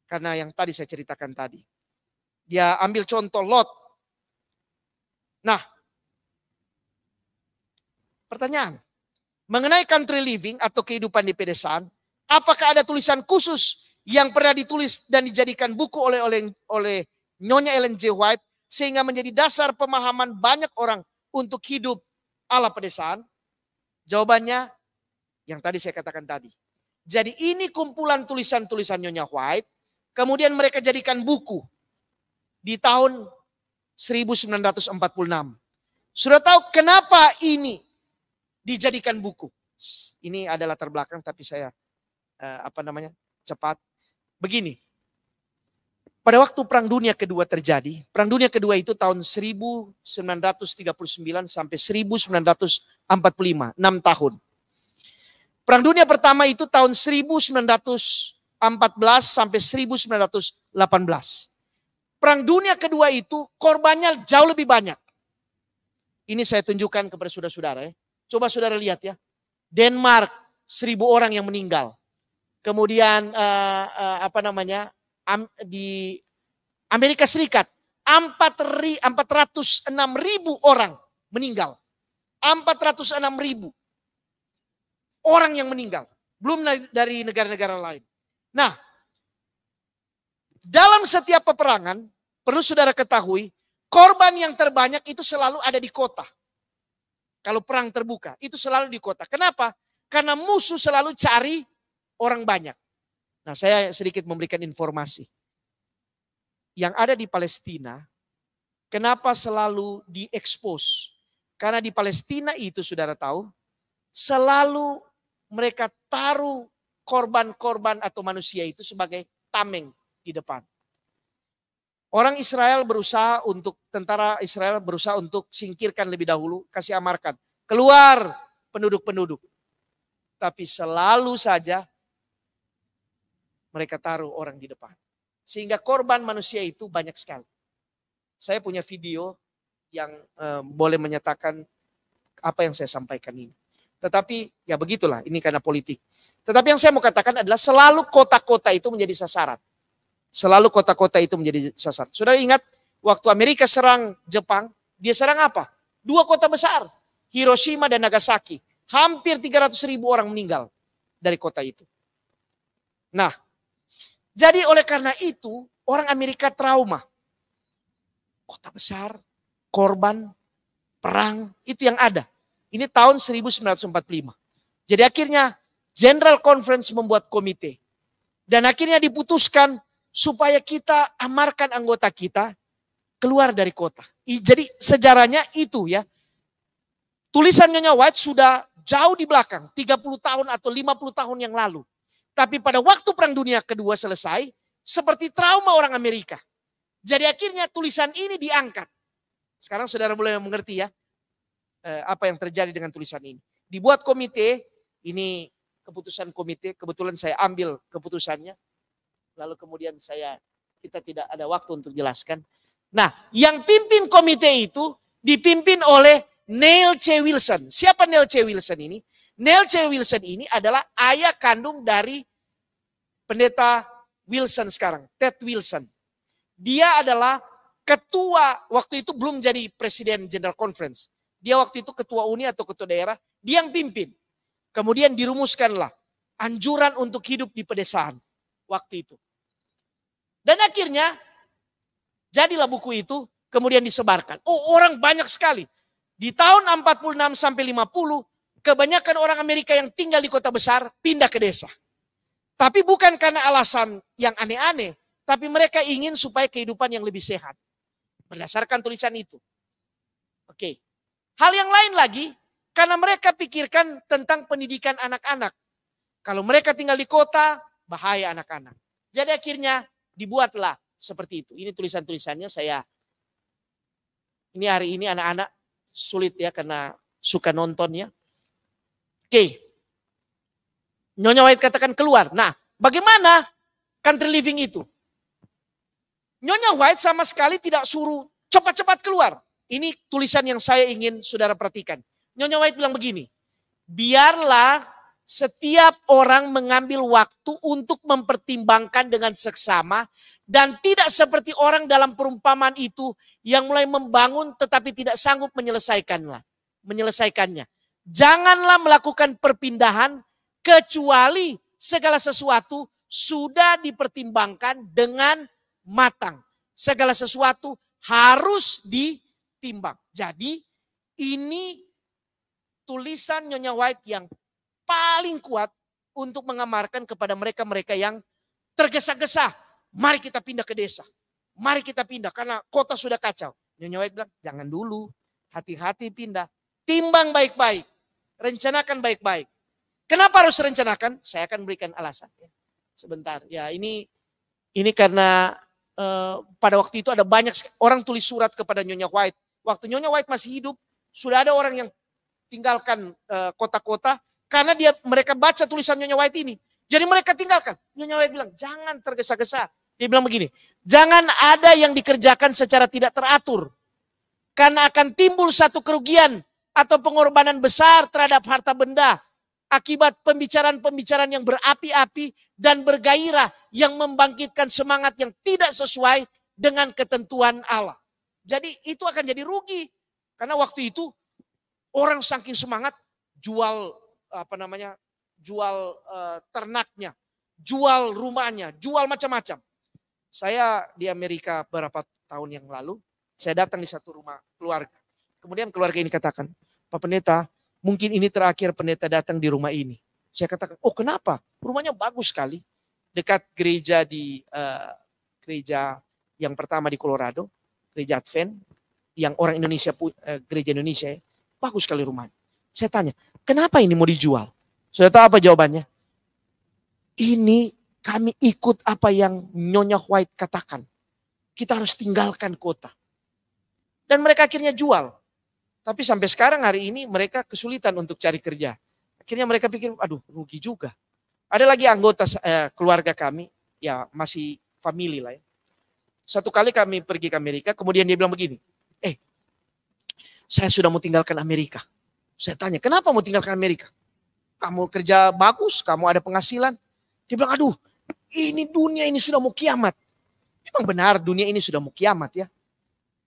Karena yang tadi saya ceritakan tadi. Dia ambil contoh Lot. Nah, pertanyaan. Mengenai country living atau kehidupan di pedesaan, apakah ada tulisan khusus yang pernah ditulis dan dijadikan buku oleh Nyonya Ellen G. White sehingga menjadi dasar pemahaman banyak orang untuk hidup ala pedesaan? Jawabannya yang tadi saya katakan tadi. Jadi ini kumpulan tulisan-tulisan Nyonya White, kemudian mereka jadikan buku di tahun 1946. Sudah tahu kenapa ini dijadikan buku? Ini adalah latar belakang tapi saya cepat. Begini. Pada waktu Perang Dunia Kedua terjadi, Perang Dunia Kedua itu tahun 1939 sampai 1945, 6 tahun. Perang Dunia Pertama itu tahun 1914 sampai 1918. Perang Dunia Kedua itu korbannya jauh lebih banyak. Ini saya tunjukkan kepada saudara-saudara ya. Coba saudara lihat ya. Denmark 1.000 orang yang meninggal. Kemudian di Amerika Serikat 406.000 orang meninggal. 406.000 orang yang meninggal. Belum dari negara-negara lain. Nah, dalam setiap peperangan, perlu saudara ketahui, korban yang terbanyak itu selalu ada di kota. Kalau perang terbuka, itu selalu di kota. Kenapa? Karena musuh selalu cari orang banyak. Nah, saya sedikit memberikan informasi. Yang ada di Palestina, kenapa selalu diekspos? Karena di Palestina itu, saudara tahu, selalu mereka taruh korban-korban atau manusia itu sebagai tameng di depan. Tentara Israel berusaha untuk singkirkan lebih dahulu, kasih amarkan. Keluar penduduk-penduduk. Tapi selalu saja mereka taruh orang di depan. Sehingga korban manusia itu banyak sekali. Saya punya video yang boleh menyatakan apa yang saya sampaikan ini. Tetapi ya begitulah, ini karena politik. Tetapi yang saya mau katakan adalah selalu kota-kota itu menjadi sasaran. Selalu kota-kota itu menjadi sasaran. Saudara ingat waktu Amerika serang Jepang, dia serang apa? 2 kota besar, Hiroshima dan Nagasaki. Hampir 300.000 orang meninggal dari kota itu. Nah, Jadi oleh karena itu orang Amerika trauma. Kota besar, korban, perang, itu yang ada. Ini tahun 1945. Jadi akhirnya General Conference membuat komite. Dan akhirnya diputuskan supaya kita amarkan anggota kita keluar dari kota. Jadi sejarahnya itu ya. Tulisan Nyonya White sudah jauh di belakang, 30 tahun atau 50 tahun yang lalu. Tapi pada waktu Perang Dunia Kedua selesai, seperti trauma orang Amerika. Jadi akhirnya tulisan ini diangkat. Sekarang saudara boleh mengerti ya, apa yang terjadi dengan tulisan ini. Dibuat komite, ini keputusan komite, kebetulan saya ambil keputusannya. Lalu kemudian kita tidak ada waktu untuk jelaskan. Nah, yang pimpin komite itu dipimpin oleh Neil C. Wilson. Siapa Neil C. Wilson ini? Neil C. Wilson ini adalah ayah kandung dari pendeta Wilson sekarang, Ted Wilson. Dia adalah ketua, waktu itu belum jadi presiden General Conference. Dia waktu itu ketua uni atau ketua daerah, dia yang pimpin. Kemudian dirumuskanlah anjuran untuk hidup di pedesaan waktu itu. Dan akhirnya jadilah buku itu kemudian disebarkan. Oh, orang banyak sekali. Di tahun 46 sampai 50, kebanyakan orang Amerika yang tinggal di kota besar pindah ke desa. Tapi bukan karena alasan yang aneh-aneh, tapi mereka ingin supaya kehidupan yang lebih sehat. Berdasarkan tulisan itu. Oke. Hal yang lain lagi, karena mereka pikirkan tentang pendidikan anak-anak. Kalau mereka tinggal di kota, bahaya anak-anak. Jadi akhirnya dibuatlah seperti itu. Ini tulisan-tulisannya ini hari ini anak-anak sulit ya karena suka nontonnya. Oke. Nyonya White katakan keluar. Nah, bagaimana country living itu? Nyonya White sama sekali tidak suruh cepat-cepat keluar. Ini tulisan yang saya ingin saudara perhatikan. Nyonya White bilang begini, biarlah setiap orang mengambil waktu untuk mempertimbangkan dengan seksama dan tidak seperti orang dalam perumpamaan itu yang mulai membangun tetapi tidak sanggup menyelesaikannya. Janganlah melakukan perpindahan kecuali segala sesuatu sudah dipertimbangkan dengan matang. Segala sesuatu harus ditimbang. Jadi ini tulisan Nyonya White yang paling kuat untuk mengamarkan kepada mereka-mereka yang tergesa-gesa. Mari kita pindah ke desa. Mari kita pindah karena kota sudah kacau. Nyonya White bilang jangan dulu. Hati-hati pindah. Timbang baik-baik. Rencanakan baik-baik. Kenapa harus rencanakan? Saya akan berikan alasan. Sebentar. Ya ini karena pada waktu itu ada banyak orang tulis surat kepada Nyonya White. Waktu Nyonya White masih hidup, sudah ada orang yang tinggalkan kota-kota karena mereka baca tulisan Nyonya White ini. Jadi mereka tinggalkan. Nyonya White bilang, jangan tergesa-gesa. Dia bilang begini, jangan ada yang dikerjakan secara tidak teratur. Karena akan timbul satu kerugian atau pengorbanan besar terhadap harta benda. Akibat pembicaraan-pembicaraan yang berapi-api dan bergairah yang membangkitkan semangat yang tidak sesuai dengan ketentuan Allah. Jadi itu akan jadi rugi. Karena waktu itu orang saking semangat jual ternaknya, jual rumahnya, jual macam-macam. Saya di Amerika beberapa tahun yang lalu, saya datang di satu rumah keluarga. Kemudian keluarga ini katakan, Pak Pendeta, mungkin ini terakhir pendeta datang di rumah ini. Saya katakan, oh kenapa? Rumahnya bagus sekali. Dekat gereja gereja yang pertama di Colorado, gereja Advent, yang orang Indonesia, gereja Indonesia, bagus sekali rumahnya. Saya tanya, kenapa ini mau dijual? Sudah tahu apa jawabannya? Ini kami ikut apa yang Nyonya White katakan. Kita harus tinggalkan kota. Dan mereka akhirnya jual. Tapi sampai sekarang hari ini mereka kesulitan untuk cari kerja. Akhirnya mereka pikir, aduh rugi juga. Ada lagi anggota keluarga kami, ya masih family lah ya. Satu kali kami pergi ke Amerika, kemudian dia bilang begini, saya sudah mau tinggalkan Amerika. Saya tanya, kenapa mau tinggalkan Amerika? Kamu kerja bagus, kamu ada penghasilan. Dia bilang, aduh ini dunia ini sudah mau kiamat. Memang benar dunia ini sudah mau kiamat ya.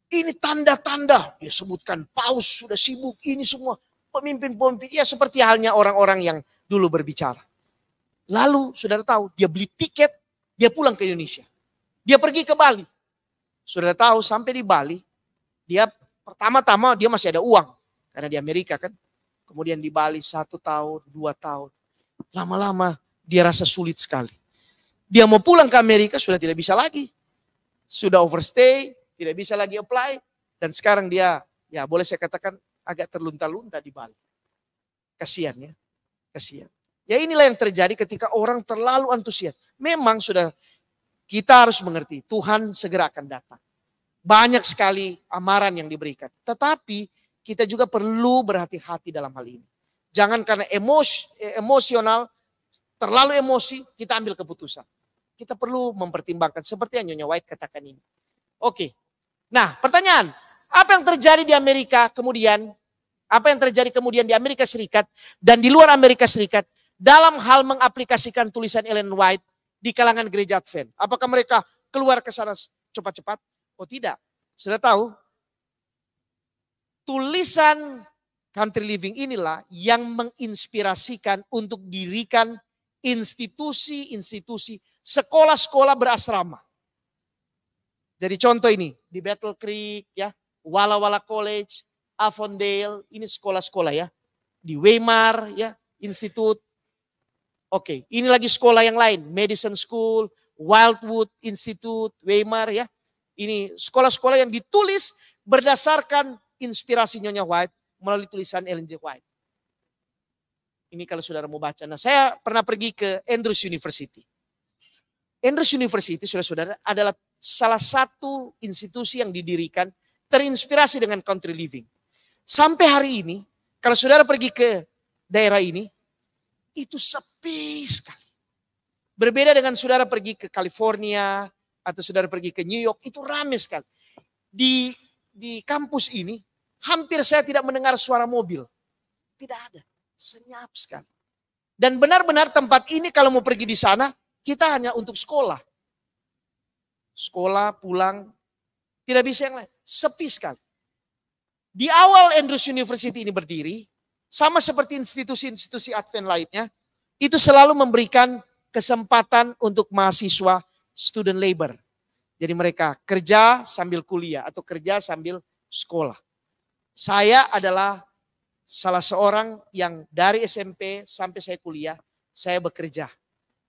Ini tanda-tanda, dia sebutkan paus sudah sibuk, ini semua pemimpin-pemimpin. Ya seperti halnya orang-orang yang dulu berbicara. Lalu saudara tahu, dia beli tiket Dia pulang ke Indonesia. Dia pergi ke Bali. Sudah tahu sampai di Bali, dia pertama-tama dia masih ada uang. Karena di Amerika kan. Kemudian di Bali 1 tahun, 2 tahun. Lama-lama dia rasa sulit sekali. Dia mau pulang ke Amerika sudah tidak bisa lagi. Sudah overstay, tidak bisa lagi apply. Dan sekarang dia, ya boleh saya katakan agak terlunta-lunta di Bali. Kasihan ya, kasihan. Ya inilah yang terjadi ketika orang terlalu antusias. Memang sudah kita harus mengerti, Tuhan segera akan datang. Banyak sekali amaran yang diberikan. Tetapi kita juga perlu berhati-hati dalam hal ini. Jangan karena emosional, terlalu emosi, kita ambil keputusan. Kita perlu mempertimbangkan seperti yang Nyonya White katakan ini. Oke. Nah, pertanyaan, apa yang terjadi di Amerika kemudian? Apa yang terjadi kemudian di Amerika Serikat dan di luar Amerika Serikat dalam hal mengaplikasikan tulisan Ellen White di kalangan gereja Advent? Apakah mereka keluar ke sana cepat-cepat? Oh tidak. Sudah tahu? Tulisan Country Living inilah yang menginspirasikan untuk dirikan institusi-institusi, sekolah-sekolah berasrama. Jadi contoh ini, di Battle Creek, ya, Walla Walla College, Avondale, ini sekolah-sekolah ya. Di Weimar, ya, Institute. Oke, ini lagi sekolah yang lain, Madison School, Wildwood Institute, Weimar ya. Ini sekolah-sekolah yang ditulis berdasarkan inspirasi Nyonya White melalui tulisan Ellen G. White. Ini kalau saudara mau baca. Nah, saya pernah pergi ke Andrews University. Andrews University, saudara-saudara, adalah salah satu institusi yang didirikan terinspirasi dengan country living. Sampai hari ini, kalau saudara pergi ke daerah ini, itu sepi sekali. Berbeda dengan saudara pergi ke California, atau saudara pergi ke New York, itu ramai sekali. Di kampus ini, hampir saya tidak mendengar suara mobil. Tidak ada, senyap sekali. Dan benar-benar tempat ini kalau mau pergi di sana, kita hanya untuk sekolah. Sekolah, pulang, tidak bisa yang lain. Sepi sekali. Di awal Andrews University ini berdiri, sama seperti institusi-institusi Advent lainnya, itu selalu memberikan kesempatan untuk mahasiswa student labor. Jadi mereka kerja sambil kuliah atau kerja sambil sekolah. Saya adalah salah seorang yang dari SMP sampai saya kuliah, saya bekerja.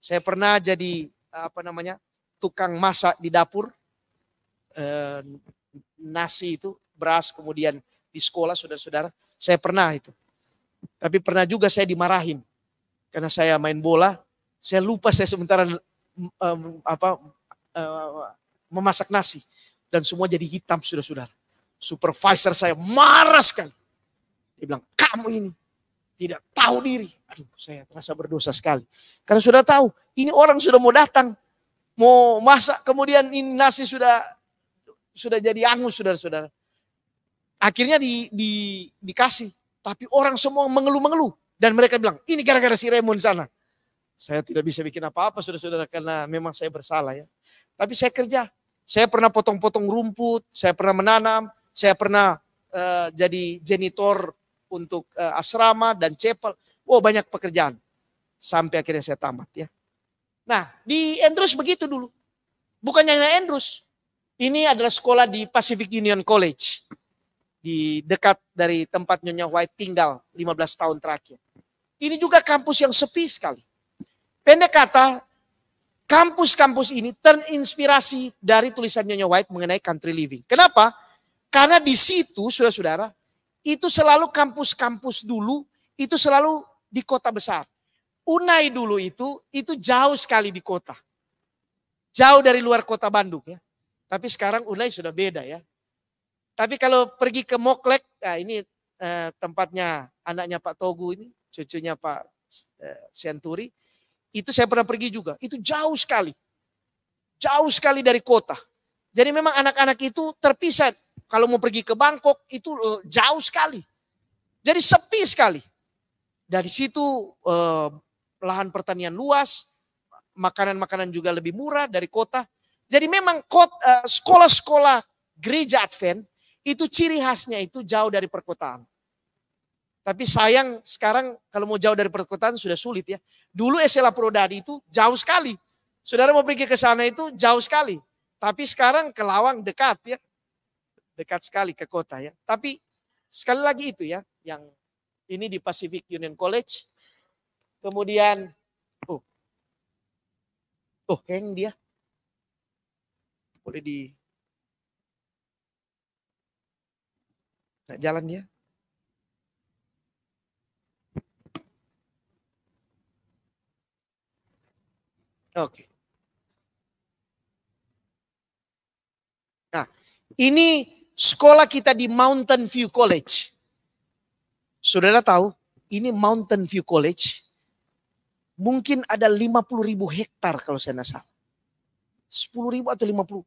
Saya pernah jadi tukang masak di dapur, nasi itu, beras, kemudian di sekolah saudara-saudara, saya pernah itu. Tapi pernah juga saya dimarahin karena saya main bola, saya lupa saya sementara memasak nasi dan semua jadi hitam saudara-saudara. Supervisor saya marah sekali. Dia bilang, kamu ini tidak tahu diri. Aduh, saya terasa berdosa sekali. Karena sudah tahu, ini orang sudah mau datang, mau masak, kemudian ini nasi sudah jadi angus saudara-saudara. Akhirnya dikasih, tapi orang semua mengeluh-mengeluh. Dan mereka bilang, ini gara-gara si Raymond sana. Saya tidak bisa bikin apa-apa saudara-saudara karena memang saya bersalah ya. Tapi saya kerja, saya pernah potong-potong rumput, saya pernah menanam, saya pernah jadi janitor untuk asrama dan chapel. Oh banyak pekerjaan. Sampai akhirnya saya tamat ya. Nah di Andrews begitu dulu. Bukannya hanya Andrews. Ini adalah sekolah di Pacific Union College. Di dekat dari tempat Nyonya White tinggal 15 tahun terakhir. Ini juga kampus yang sepi sekali. Pendek kata, kampus-kampus ini terinspirasi dari tulisan Nyonya White mengenai country living. Kenapa? Karena di situ, saudara-saudara, itu selalu kampus-kampus dulu, itu selalu di kota besar. Unai dulu itu jauh sekali di kota. Jauh dari luar kota Bandung ya. Tapi sekarang Unai sudah beda ya. Tapi kalau pergi ke Moklek, nah ini tempatnya anaknya Pak Togu ini, cucunya Pak Sianturi. Itu saya pernah pergi juga, itu jauh sekali. Jauh sekali dari kota. Jadi memang anak-anak itu terpisah. Kalau mau pergi ke Bangkok itu jauh sekali. Jadi sepi sekali. Dari situ lahan pertanian luas, makanan-makanan juga lebih murah dari kota. Jadi memang sekolah-sekolah gereja Advent itu ciri khasnya itu jauh dari perkotaan. Tapi sayang sekarang kalau mau jauh dari perkotaan sudah sulit ya. Dulu SLA Prodadi itu jauh sekali. Saudara mau pergi ke sana itu jauh sekali. Tapi sekarang ke Lawang dekat ya. Dekat sekali ke kota ya. Tapi sekali lagi itu ya. Yang ini di Pacific Union College. Kemudian, hang dia. Boleh di... Nggak jalan dia. Oke. Nah, ini sekolah kita di Mountain View College. Saudara tahu, ini Mountain View College. Mungkin ada 50.000 hektar kalau saya tidak salah. 10.000 atau 50.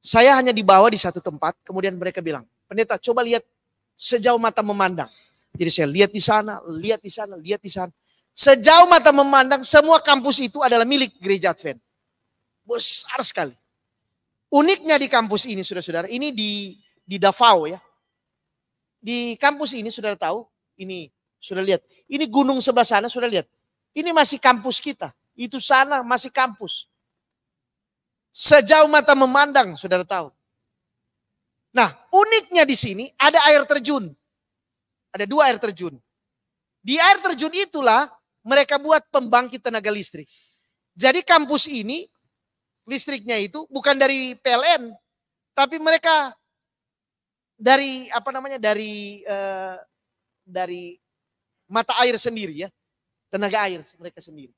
Saya hanya dibawa di satu tempat, kemudian mereka bilang, pendeta coba lihat sejauh mata memandang. Jadi saya lihat di sana, lihat di sana, lihat di sana. Sejauh mata memandang, semua kampus itu adalah milik gereja Advent. Besar sekali. Uniknya di kampus ini, saudara-saudara, ini di Davao ya. Di kampus ini, saudara tahu, ini sudah lihat. Ini gunung sebelah sana, sudah lihat. Ini masih kampus kita. Itu sana masih kampus. Sejauh mata memandang, saudara tahu. Nah, uniknya di sini ada air terjun. Ada 2 air terjun. Di air terjun itulah mereka buat pembangkit tenaga listrik. Jadi kampus ini listriknya itu bukan dari PLN, tapi mereka dari dari mata air sendiri ya, tenaga air mereka sendiri.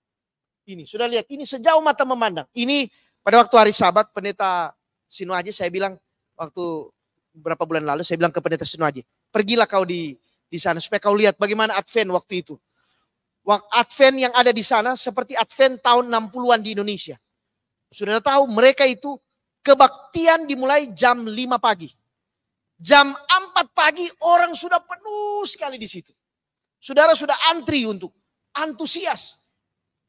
Ini sudah lihat, ini sejauh mata memandang. Ini pada waktu hari Sabat pendeta Sinuaji saya bilang waktu beberapa bulan lalu saya bilang ke pendeta Sinuaji, pergilah kau di sana supaya kau lihat bagaimana Advent waktu itu. Advent yang ada di sana seperti Advent tahun 60-an di Indonesia. Sudah tahu mereka itu kebaktian dimulai jam 5 pagi. Jam 4 pagi orang sudah penuh sekali di situ. Saudara sudah antri untuk antusias.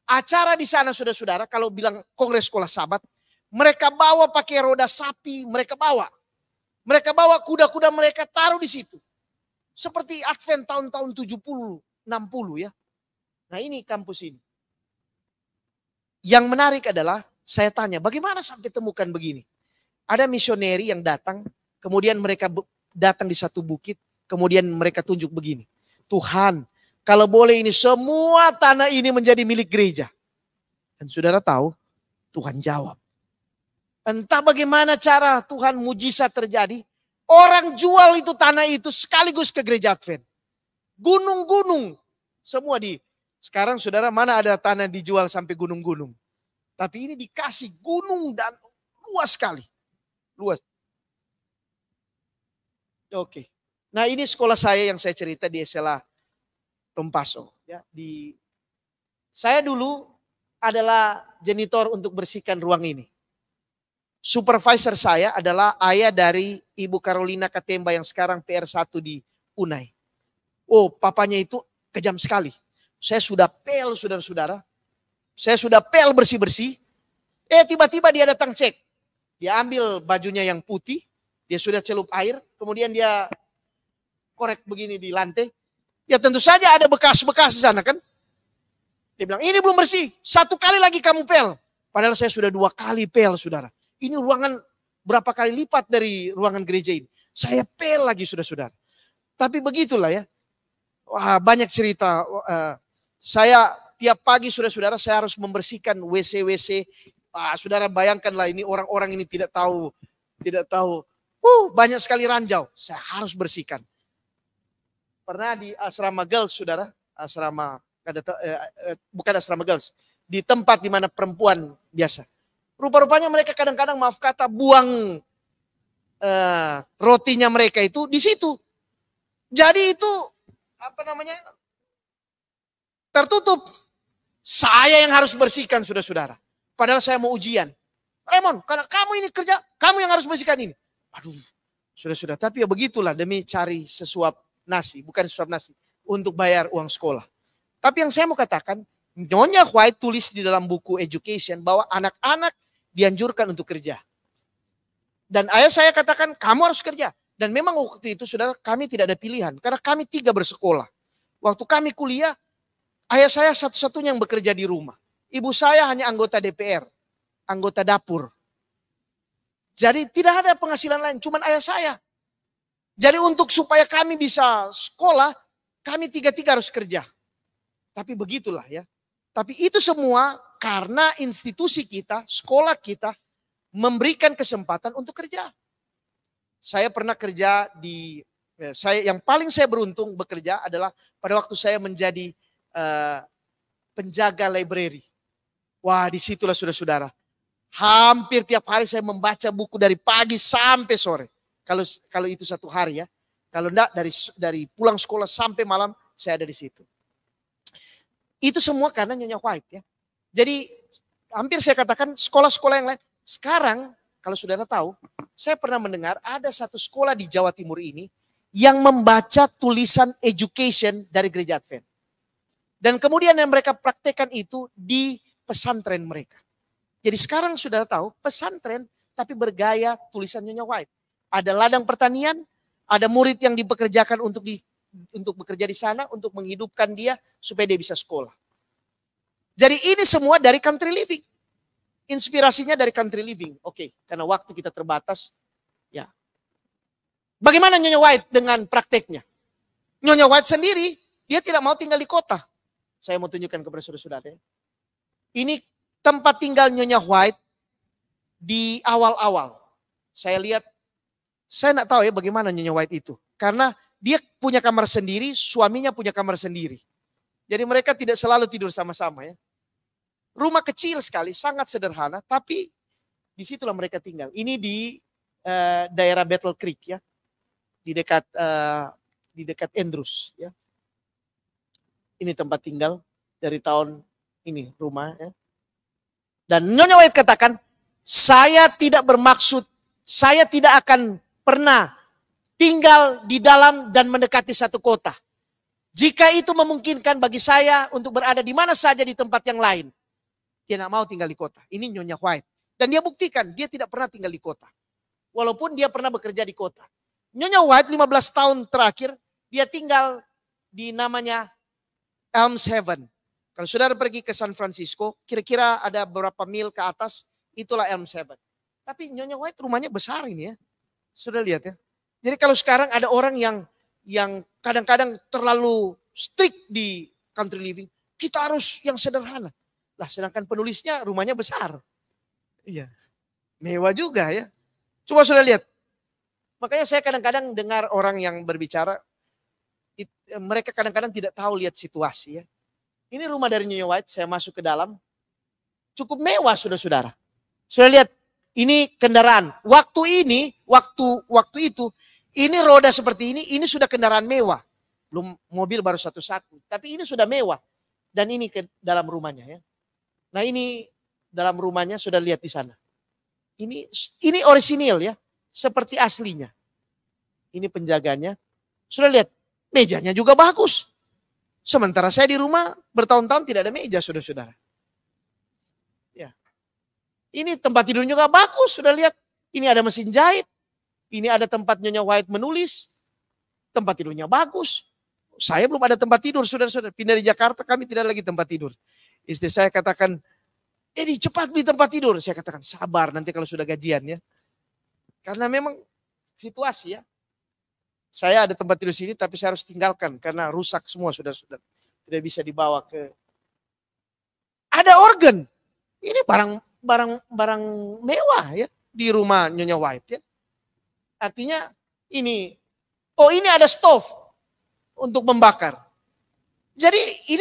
Acara di sana saudara-saudara kalau bilang kongres sekolah Sabat. Mereka bawa pakai roda sapi, mereka bawa. Mereka bawa kuda-kuda mereka taruh di situ. Seperti Advent tahun-tahun 70, 60 ya. Nah ini kampus ini. Yang menarik adalah saya tanya bagaimana sampai temukan begini. Ada misioneri yang datang, kemudian mereka datang di satu bukit, kemudian mereka tunjuk begini. Tuhan, kalau boleh ini semua tanah ini menjadi milik gereja. Dan saudara tahu, Tuhan jawab. Entah bagaimana cara Tuhan mujizat terjadi. Orang jual itu tanah itu sekaligus ke gereja Advent. Gunung-gunung semua sekarang saudara mana ada tanah dijual sampai gunung-gunung. Tapi ini dikasih gunung dan luas sekali. Luas. Oke. Nah ini sekolah saya yang saya cerita di SLA Tompaso. Ya, saya dulu adalah janitor untuk bersihkan ruang ini. Supervisor saya adalah ayah dari Ibu Carolina Katemba yang sekarang PR1 di Unai. Oh papanya itu kejam sekali. Saya sudah pel saudara-saudara. Saya sudah pel bersih-bersih. Tiba-tiba dia datang cek. Dia ambil bajunya yang putih. Dia sudah celup air. Kemudian dia korek begini di lantai. Ya tentu saja ada bekas-bekas di sana kan. Dia bilang ini belum bersih. 1 kali lagi kamu pel. Padahal saya sudah 2 kali pel saudara. Ini ruangan berapa kali lipat dari ruangan gereja ini. Saya pel lagi saudara-saudara. Tapi begitulah ya. Wah banyak cerita. Saya tiap pagi saudara-saudara saya harus membersihkan WC-WC. Saudara bayangkanlah ini orang-orang ini tidak tahu. Banyak sekali ranjau. Saya harus bersihkan. Pernah di asrama girls saudara. Bukan asrama girls. Di tempat di mana perempuan biasa. Rupa-rupanya mereka kadang-kadang maaf kata buang rotinya mereka itu di situ. Jadi itu tertutup. Saya yang harus bersihkan saudara-saudara. Padahal saya mau ujian. Raymond, karena kamu ini kerja, kamu yang harus bersihkan ini. Aduh, saudara-saudara. Tapi ya begitulah demi cari sesuap nasi, bukan sesuap nasi. Untuk bayar uang sekolah. Tapi yang saya mau katakan, Nyonya White tulis di dalam buku Education bahwa anak-anak dianjurkan untuk kerja. Dan ayah saya katakan, kamu harus kerja. Dan memang waktu itu saudara kami tidak ada pilihan. Karena kami 3 bersekolah. Waktu kami kuliah, ayah saya satu-satunya yang bekerja di rumah. Ibu saya hanya anggota DPR. anggota dapur. Jadi tidak ada penghasilan lain, cuman ayah saya. Jadi untuk supaya kami bisa sekolah, kami tiga-tiga harus kerja. Tapi begitulah ya. Tapi itu semua karena institusi kita, sekolah kita memberikan kesempatan untuk kerja. Saya pernah kerja yang paling saya beruntung bekerja adalah pada waktu saya menjadi penjaga library. Wah, disitulah saudara-saudara. Hampir tiap hari saya membaca buku dari pagi sampai sore. Kalau itu satu hari ya. Kalau enggak dari pulang sekolah sampai malam saya ada di situ. Itu semua karena Nyonya White ya. Jadi hampir saya katakan sekolah-sekolah yang lain. Sekarang kalau saudara tahu, saya pernah mendengar ada satu sekolah di Jawa Timur ini yang membaca tulisan education dari gereja Advent. Dan kemudian yang mereka praktekkan itu di pesantren mereka. Jadi sekarang saudara tahu pesantren tapi bergaya tulisan Nyonya White. Ada ladang pertanian, ada murid yang dipekerjakan untuk bekerja di sana, untuk menghidupkan dia supaya dia bisa sekolah. Jadi ini semua dari country living. Inspirasinya dari country living. Oke, karena waktu kita terbatas. Ya. Bagaimana Nyonya White dengan prakteknya? Nyonya White sendiri, dia tidak mau tinggal di kota. Saya mau tunjukkan kepada saudara-saudara. Ini tempat tinggal Nyonya White di awal-awal. Saya lihat, saya tidak tahu ya bagaimana Nyonya White itu. Karena dia punya kamar sendiri, suaminya punya kamar sendiri. Jadi mereka tidak selalu tidur sama-sama ya. Rumah kecil sekali, sangat sederhana, tapi disitulah mereka tinggal. Ini di daerah Battle Creek ya, di dekat Andrews ya. Ini tempat tinggal dari tahun ini rumah ya. Dan Nyonya White katakan, saya tidak bermaksud, saya tidak akan pernah tinggal di dalam dan mendekati satu kota. Jika itu memungkinkan bagi saya untuk berada di mana saja di tempat yang lain. Dia tidak mau tinggal di kota. Ini Nyonya White. Dan dia buktikan, dia tidak pernah tinggal di kota. Walaupun dia pernah bekerja di kota. Nyonya White 15 tahun terakhir, dia tinggal di namanya Elms Haven. Kalau saudara pergi ke San Francisco, kira-kira ada beberapa mil ke atas, itulah Elms Haven. Tapi Nyonya White rumahnya besar ini ya. Sudah lihat ya. Jadi kalau sekarang ada orang yang kadang-kadang terlalu strict di country living, kita harus yang sederhana. Lah sedangkan penulisnya rumahnya besar. Iya. Mewah juga ya. Coba sudah lihat. Makanya saya kadang-kadang dengar orang yang berbicara, mereka kadang-kadang tidak tahu lihat situasi ya. Ini rumah dari Nyonya White, saya masuk ke dalam. Cukup mewah saudara-saudara. Sudah lihat, ini kendaraan. Waktu itu, ini roda seperti ini sudah kendaraan mewah. Belum mobil baru satu-satu. Tapi ini sudah mewah. Dan ini ke dalam rumahnya ya. Nah ini dalam rumahnya sudah lihat di sana. Ini orisinil ya. Seperti aslinya. Ini penjaganya. Sudah lihat. Mejanya juga bagus. Sementara saya di rumah bertahun-tahun tidak ada meja saudara-saudara. Ya. Ini tempat tidurnya juga bagus. Sudah lihat. Ini ada mesin jahit. Ini ada tempat Nyonya White menulis. Tempat tidurnya bagus. Saya belum ada tempat tidur saudara-saudara. Pindah di Jakarta kami tidak lagi tempat tidur. Istri saya katakan, cepat beli tempat tidur. Saya katakan sabar nanti kalau sudah gajian ya. Karena memang situasi ya. Saya ada tempat tidur sini tapi saya harus tinggalkan karena rusak semua sudah tidak bisa dibawa ke. Ada organ. Ini barang mewah ya di rumah Nyonya White ya. Artinya ini ada stove untuk membakar. Jadi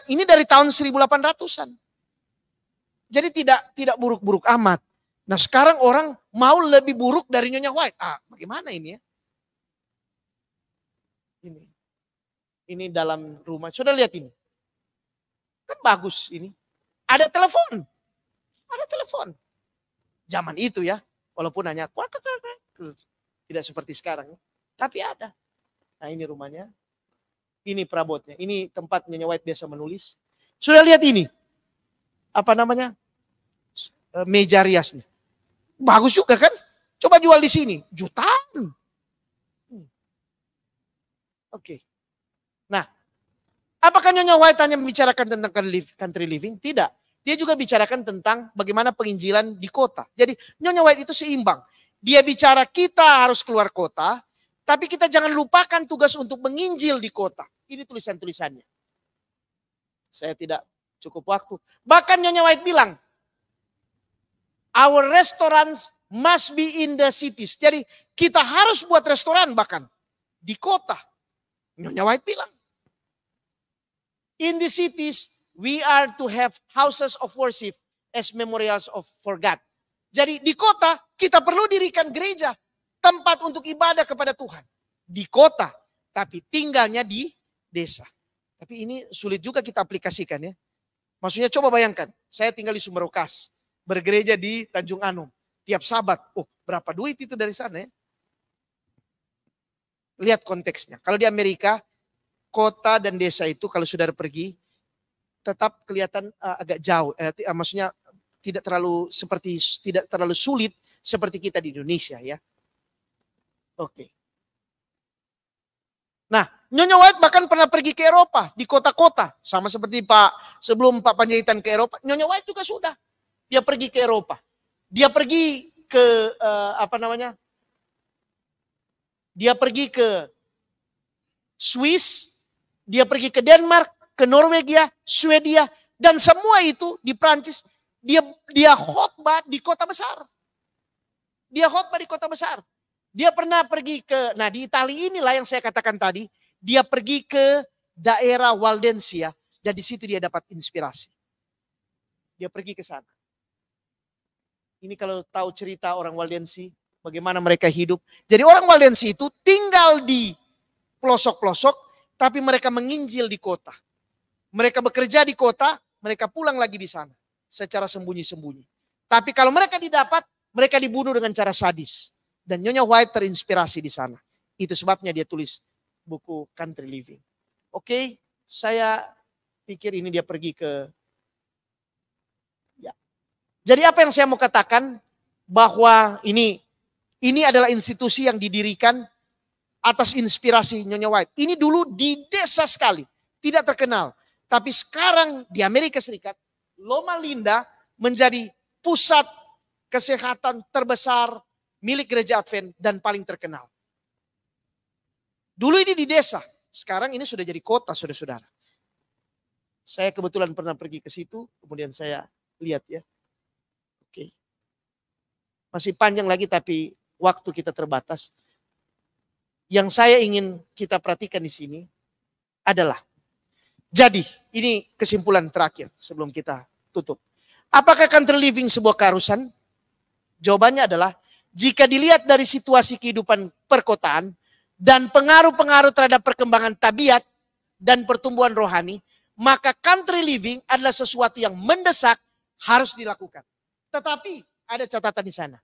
ini dari tahun 1800-an. Jadi tidak buruk-buruk amat. Nah sekarang orang mau lebih buruk dari Nyonya White. Bagaimana ini ya? Ini dalam rumah. Sudah lihat ini. Kan bagus ini. Ada telepon. Zaman itu ya. Walaupun hanya tidak seperti sekarang. Tapi ada. Nah ini rumahnya. Ini perabotnya. Ini tempat Nyonya White biasa menulis. Sudah lihat ini. Apa namanya? Meja riasnya. Bagus juga kan? Coba jual di sini. Jutaan. Oke. Nah. Apakah Nyonya White hanya membicarakan tentang country living? Tidak. dia juga bicarakan tentang bagaimana penginjilan di kota. Jadi Nyonya White itu seimbang. Dia bicara kita harus keluar kota, tapi kita jangan lupakan tugas untuk menginjil di kota. Ini tulisan-tulisannya. Saya tidak cukup waktu. Bahkan Nyonya White bilang, our restaurants must be in the cities. Jadi kita harus buat restoran bahkan di kota. Nyonya White bilang, in the cities, we are to have houses of worship as memorials for God. Jadi di kota kita perlu dirikan gereja, tempat untuk ibadah kepada Tuhan. Di kota, tapi tinggalnya di desa. Tapi ini sulit juga kita aplikasikan ya. Maksudnya coba bayangkan, saya tinggal di Sumberokas, bergereja di Tanjung Anom. Tiap Sabat, berapa duit itu dari sana ya? Lihat konteksnya. Kalau di Amerika, kota dan desa itu kalau saudara pergi, tetap kelihatan agak jauh. Maksudnya tidak terlalu sulit seperti kita di Indonesia ya. Oke. Nah, Nyonya White bahkan pernah pergi ke Eropa, di kota-kota. Sama seperti sebelum Pak Panjaitan ke Eropa, Nyonya White juga sudah. Dia pergi ke Eropa. Dia pergi ke, dia pergi ke Swiss, dia pergi ke Denmark, ke Norwegia, Swedia, dan semua itu di Prancis. Dia khotbah di kota besar. Dia khotbah di kota besar. Dia pernah pergi ke, di Italia inilah yang saya katakan tadi, dia pergi ke daerah Waldensia, dan di situ dia dapat inspirasi. Dia pergi ke sana. Ini kalau tahu cerita orang Waldensi, bagaimana mereka hidup. Jadi orang Waldensi itu tinggal di pelosok-pelosok, tapi mereka menginjil di kota. Mereka bekerja di kota, mereka pulang lagi di sana. Secara sembunyi-sembunyi. Tapi kalau mereka didapat, mereka dibunuh dengan cara sadis. Dan Nyonya White terinspirasi di sana. Itu sebabnya dia tulis buku Country Living. Oke, saya pikir ini dia pergi ke... Ya. Jadi apa yang saya mau katakan, bahwa ini adalah institusi yang didirikan atas inspirasi Nyonya White. Ini dulu di desa sekali, tidak terkenal. Tapi sekarang di Amerika Serikat, Loma Linda menjadi pusat kesehatan terbesar milik gereja Advent dan paling terkenal. Dulu ini di desa, sekarang ini sudah jadi kota, saudara-saudara. Saya kebetulan pernah pergi ke situ, kemudian saya lihat ya. Oke. Masih panjang lagi tapi waktu kita terbatas. Yang saya ingin kita perhatikan di sini adalah, jadi ini kesimpulan terakhir sebelum kita tutup. Apakah country living sebuah keharusan? Jawabannya adalah, jika dilihat dari situasi kehidupan perkotaan dan pengaruh-pengaruh terhadap perkembangan tabiat dan pertumbuhan rohani, maka country living adalah sesuatu yang mendesak harus dilakukan. Tetapi ada catatan di sana.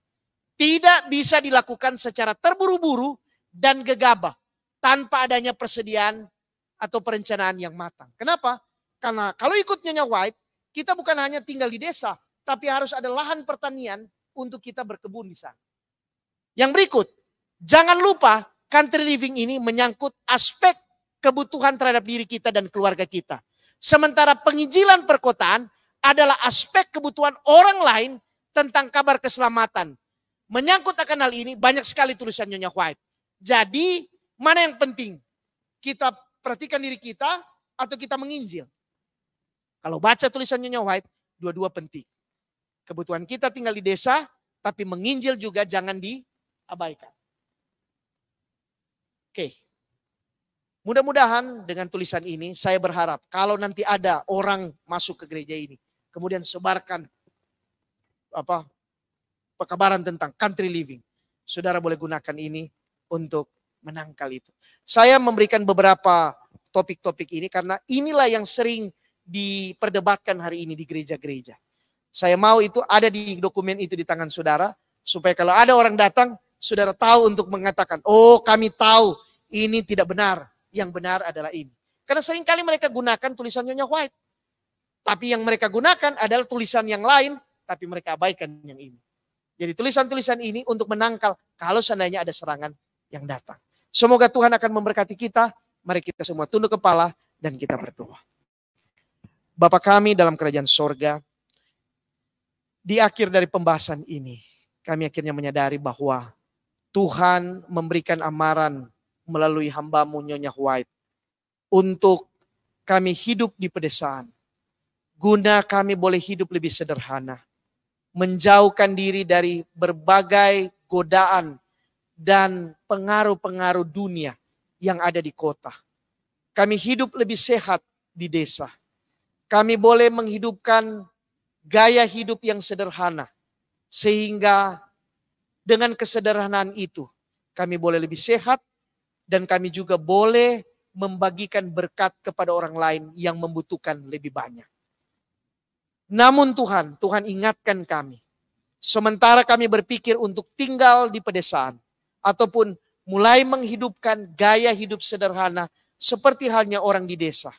Tidak bisa dilakukan secara terburu-buru dan gegabah tanpa adanya persediaan atau perencanaan yang matang. Kenapa? Karena kalau ikut Nyonya White, kita bukan hanya tinggal di desa, tapi harus ada lahan pertanian untuk kita berkebun di sana. Yang berikut, jangan lupa country living ini menyangkut aspek kebutuhan terhadap diri kita dan keluarga kita. Sementara penginjilan perkotaan adalah aspek kebutuhan orang lain tentang kabar keselamatan. Menyangkut akan hal ini banyak sekali tulisan Nyonya White. Jadi mana yang penting? Kita perhatikan diri kita atau kita menginjil? Kalau baca tulisan Nyonya White, dua-dua penting. Kebutuhan kita tinggal di desa, tapi menginjil juga jangan diabaikan. Oke. Mudah-mudahan dengan tulisan ini saya berharap kalau nanti ada orang masuk ke gereja ini, kemudian sebarkan pekabaran tentang country living. Saudara boleh gunakan ini untuk menangkal itu. Saya memberikan beberapa topik-topik ini karena inilah yang sering diperdebatkan hari ini di gereja-gereja. Saya mau itu ada di dokumen itu di tangan saudara, supaya kalau ada orang datang, saudara tahu untuk mengatakan, oh kami tahu ini tidak benar, yang benar adalah ini. Karena seringkali mereka gunakan tulisan Nyonya White. Tapi yang mereka gunakan adalah tulisan yang lain, tapi mereka abaikan yang ini. Jadi tulisan-tulisan ini untuk menangkal kalau seandainya ada serangan yang datang. Semoga Tuhan akan memberkati kita. Mari kita semua tunduk kepala dan kita berdoa. Bapa kami dalam kerajaan sorga, Di akhir dari pembahasan ini, kami akhirnya menyadari bahwa Tuhan memberikan amaran melalui hamba-Mu Nyonya White untuk kami hidup di pedesaan. Guna kami boleh hidup lebih sederhana. Menjauhkan diri dari berbagai godaan dan pengaruh-pengaruh dunia yang ada di kota. Kami hidup lebih sehat di desa. Kami boleh menghidupkan gaya hidup yang sederhana. Sehingga dengan kesederhanaan itu kami boleh lebih sehat dan kami juga boleh membagikan berkat kepada orang lain yang membutuhkan lebih banyak. Namun Tuhan ingatkan kami. Sementara kami berpikir untuk tinggal di pedesaan ataupun mulai menghidupkan gaya hidup sederhana seperti halnya orang di desa.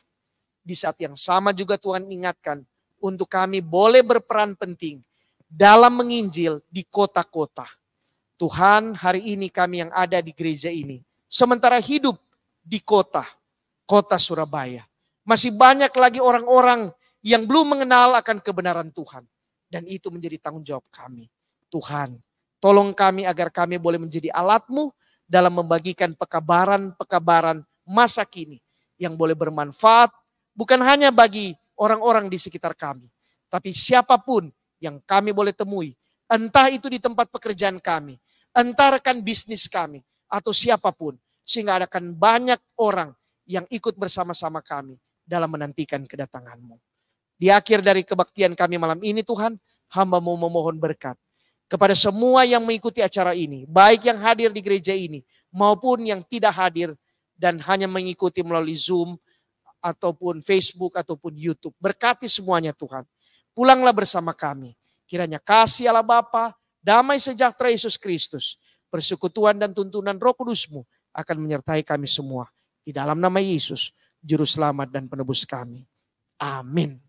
Di saat yang sama juga Tuhan ingatkan untuk kami boleh berperan penting dalam menginjil di kota-kota. Tuhan, hari ini kami yang ada di gereja ini, sementara hidup di kota Surabaya, masih banyak lagi orang-orang yang belum mengenal akan kebenaran Tuhan. Dan itu menjadi tanggung jawab kami. Tuhan, tolong kami agar kami boleh menjadi alat-Mu dalam membagikan pekabaran masa kini yang boleh bermanfaat bukan hanya bagi orang-orang di sekitar kami, tapi siapapun yang kami boleh temui, entah itu di tempat pekerjaan kami, entah rekan bisnis kami, atau siapapun, sehingga akan banyak orang yang ikut bersama-sama kami dalam menantikan kedatangan-Mu. Di akhir dari kebaktian kami malam ini Tuhan, hamba-Mu memohon berkat kepada semua yang mengikuti acara ini, baik yang hadir di gereja ini, maupun yang tidak hadir dan hanya mengikuti melalui Zoom, ataupun Facebook, ataupun YouTube. Berkati semuanya Tuhan. Pulanglah bersama kami. Kiranya kasih Allah Bapa, damai sejahtera Yesus Kristus, persekutuan dan tuntunan Roh Kudus-Mu akan menyertai kami semua. Di dalam nama Yesus, Juru Selamat dan Penebus kami. Amin.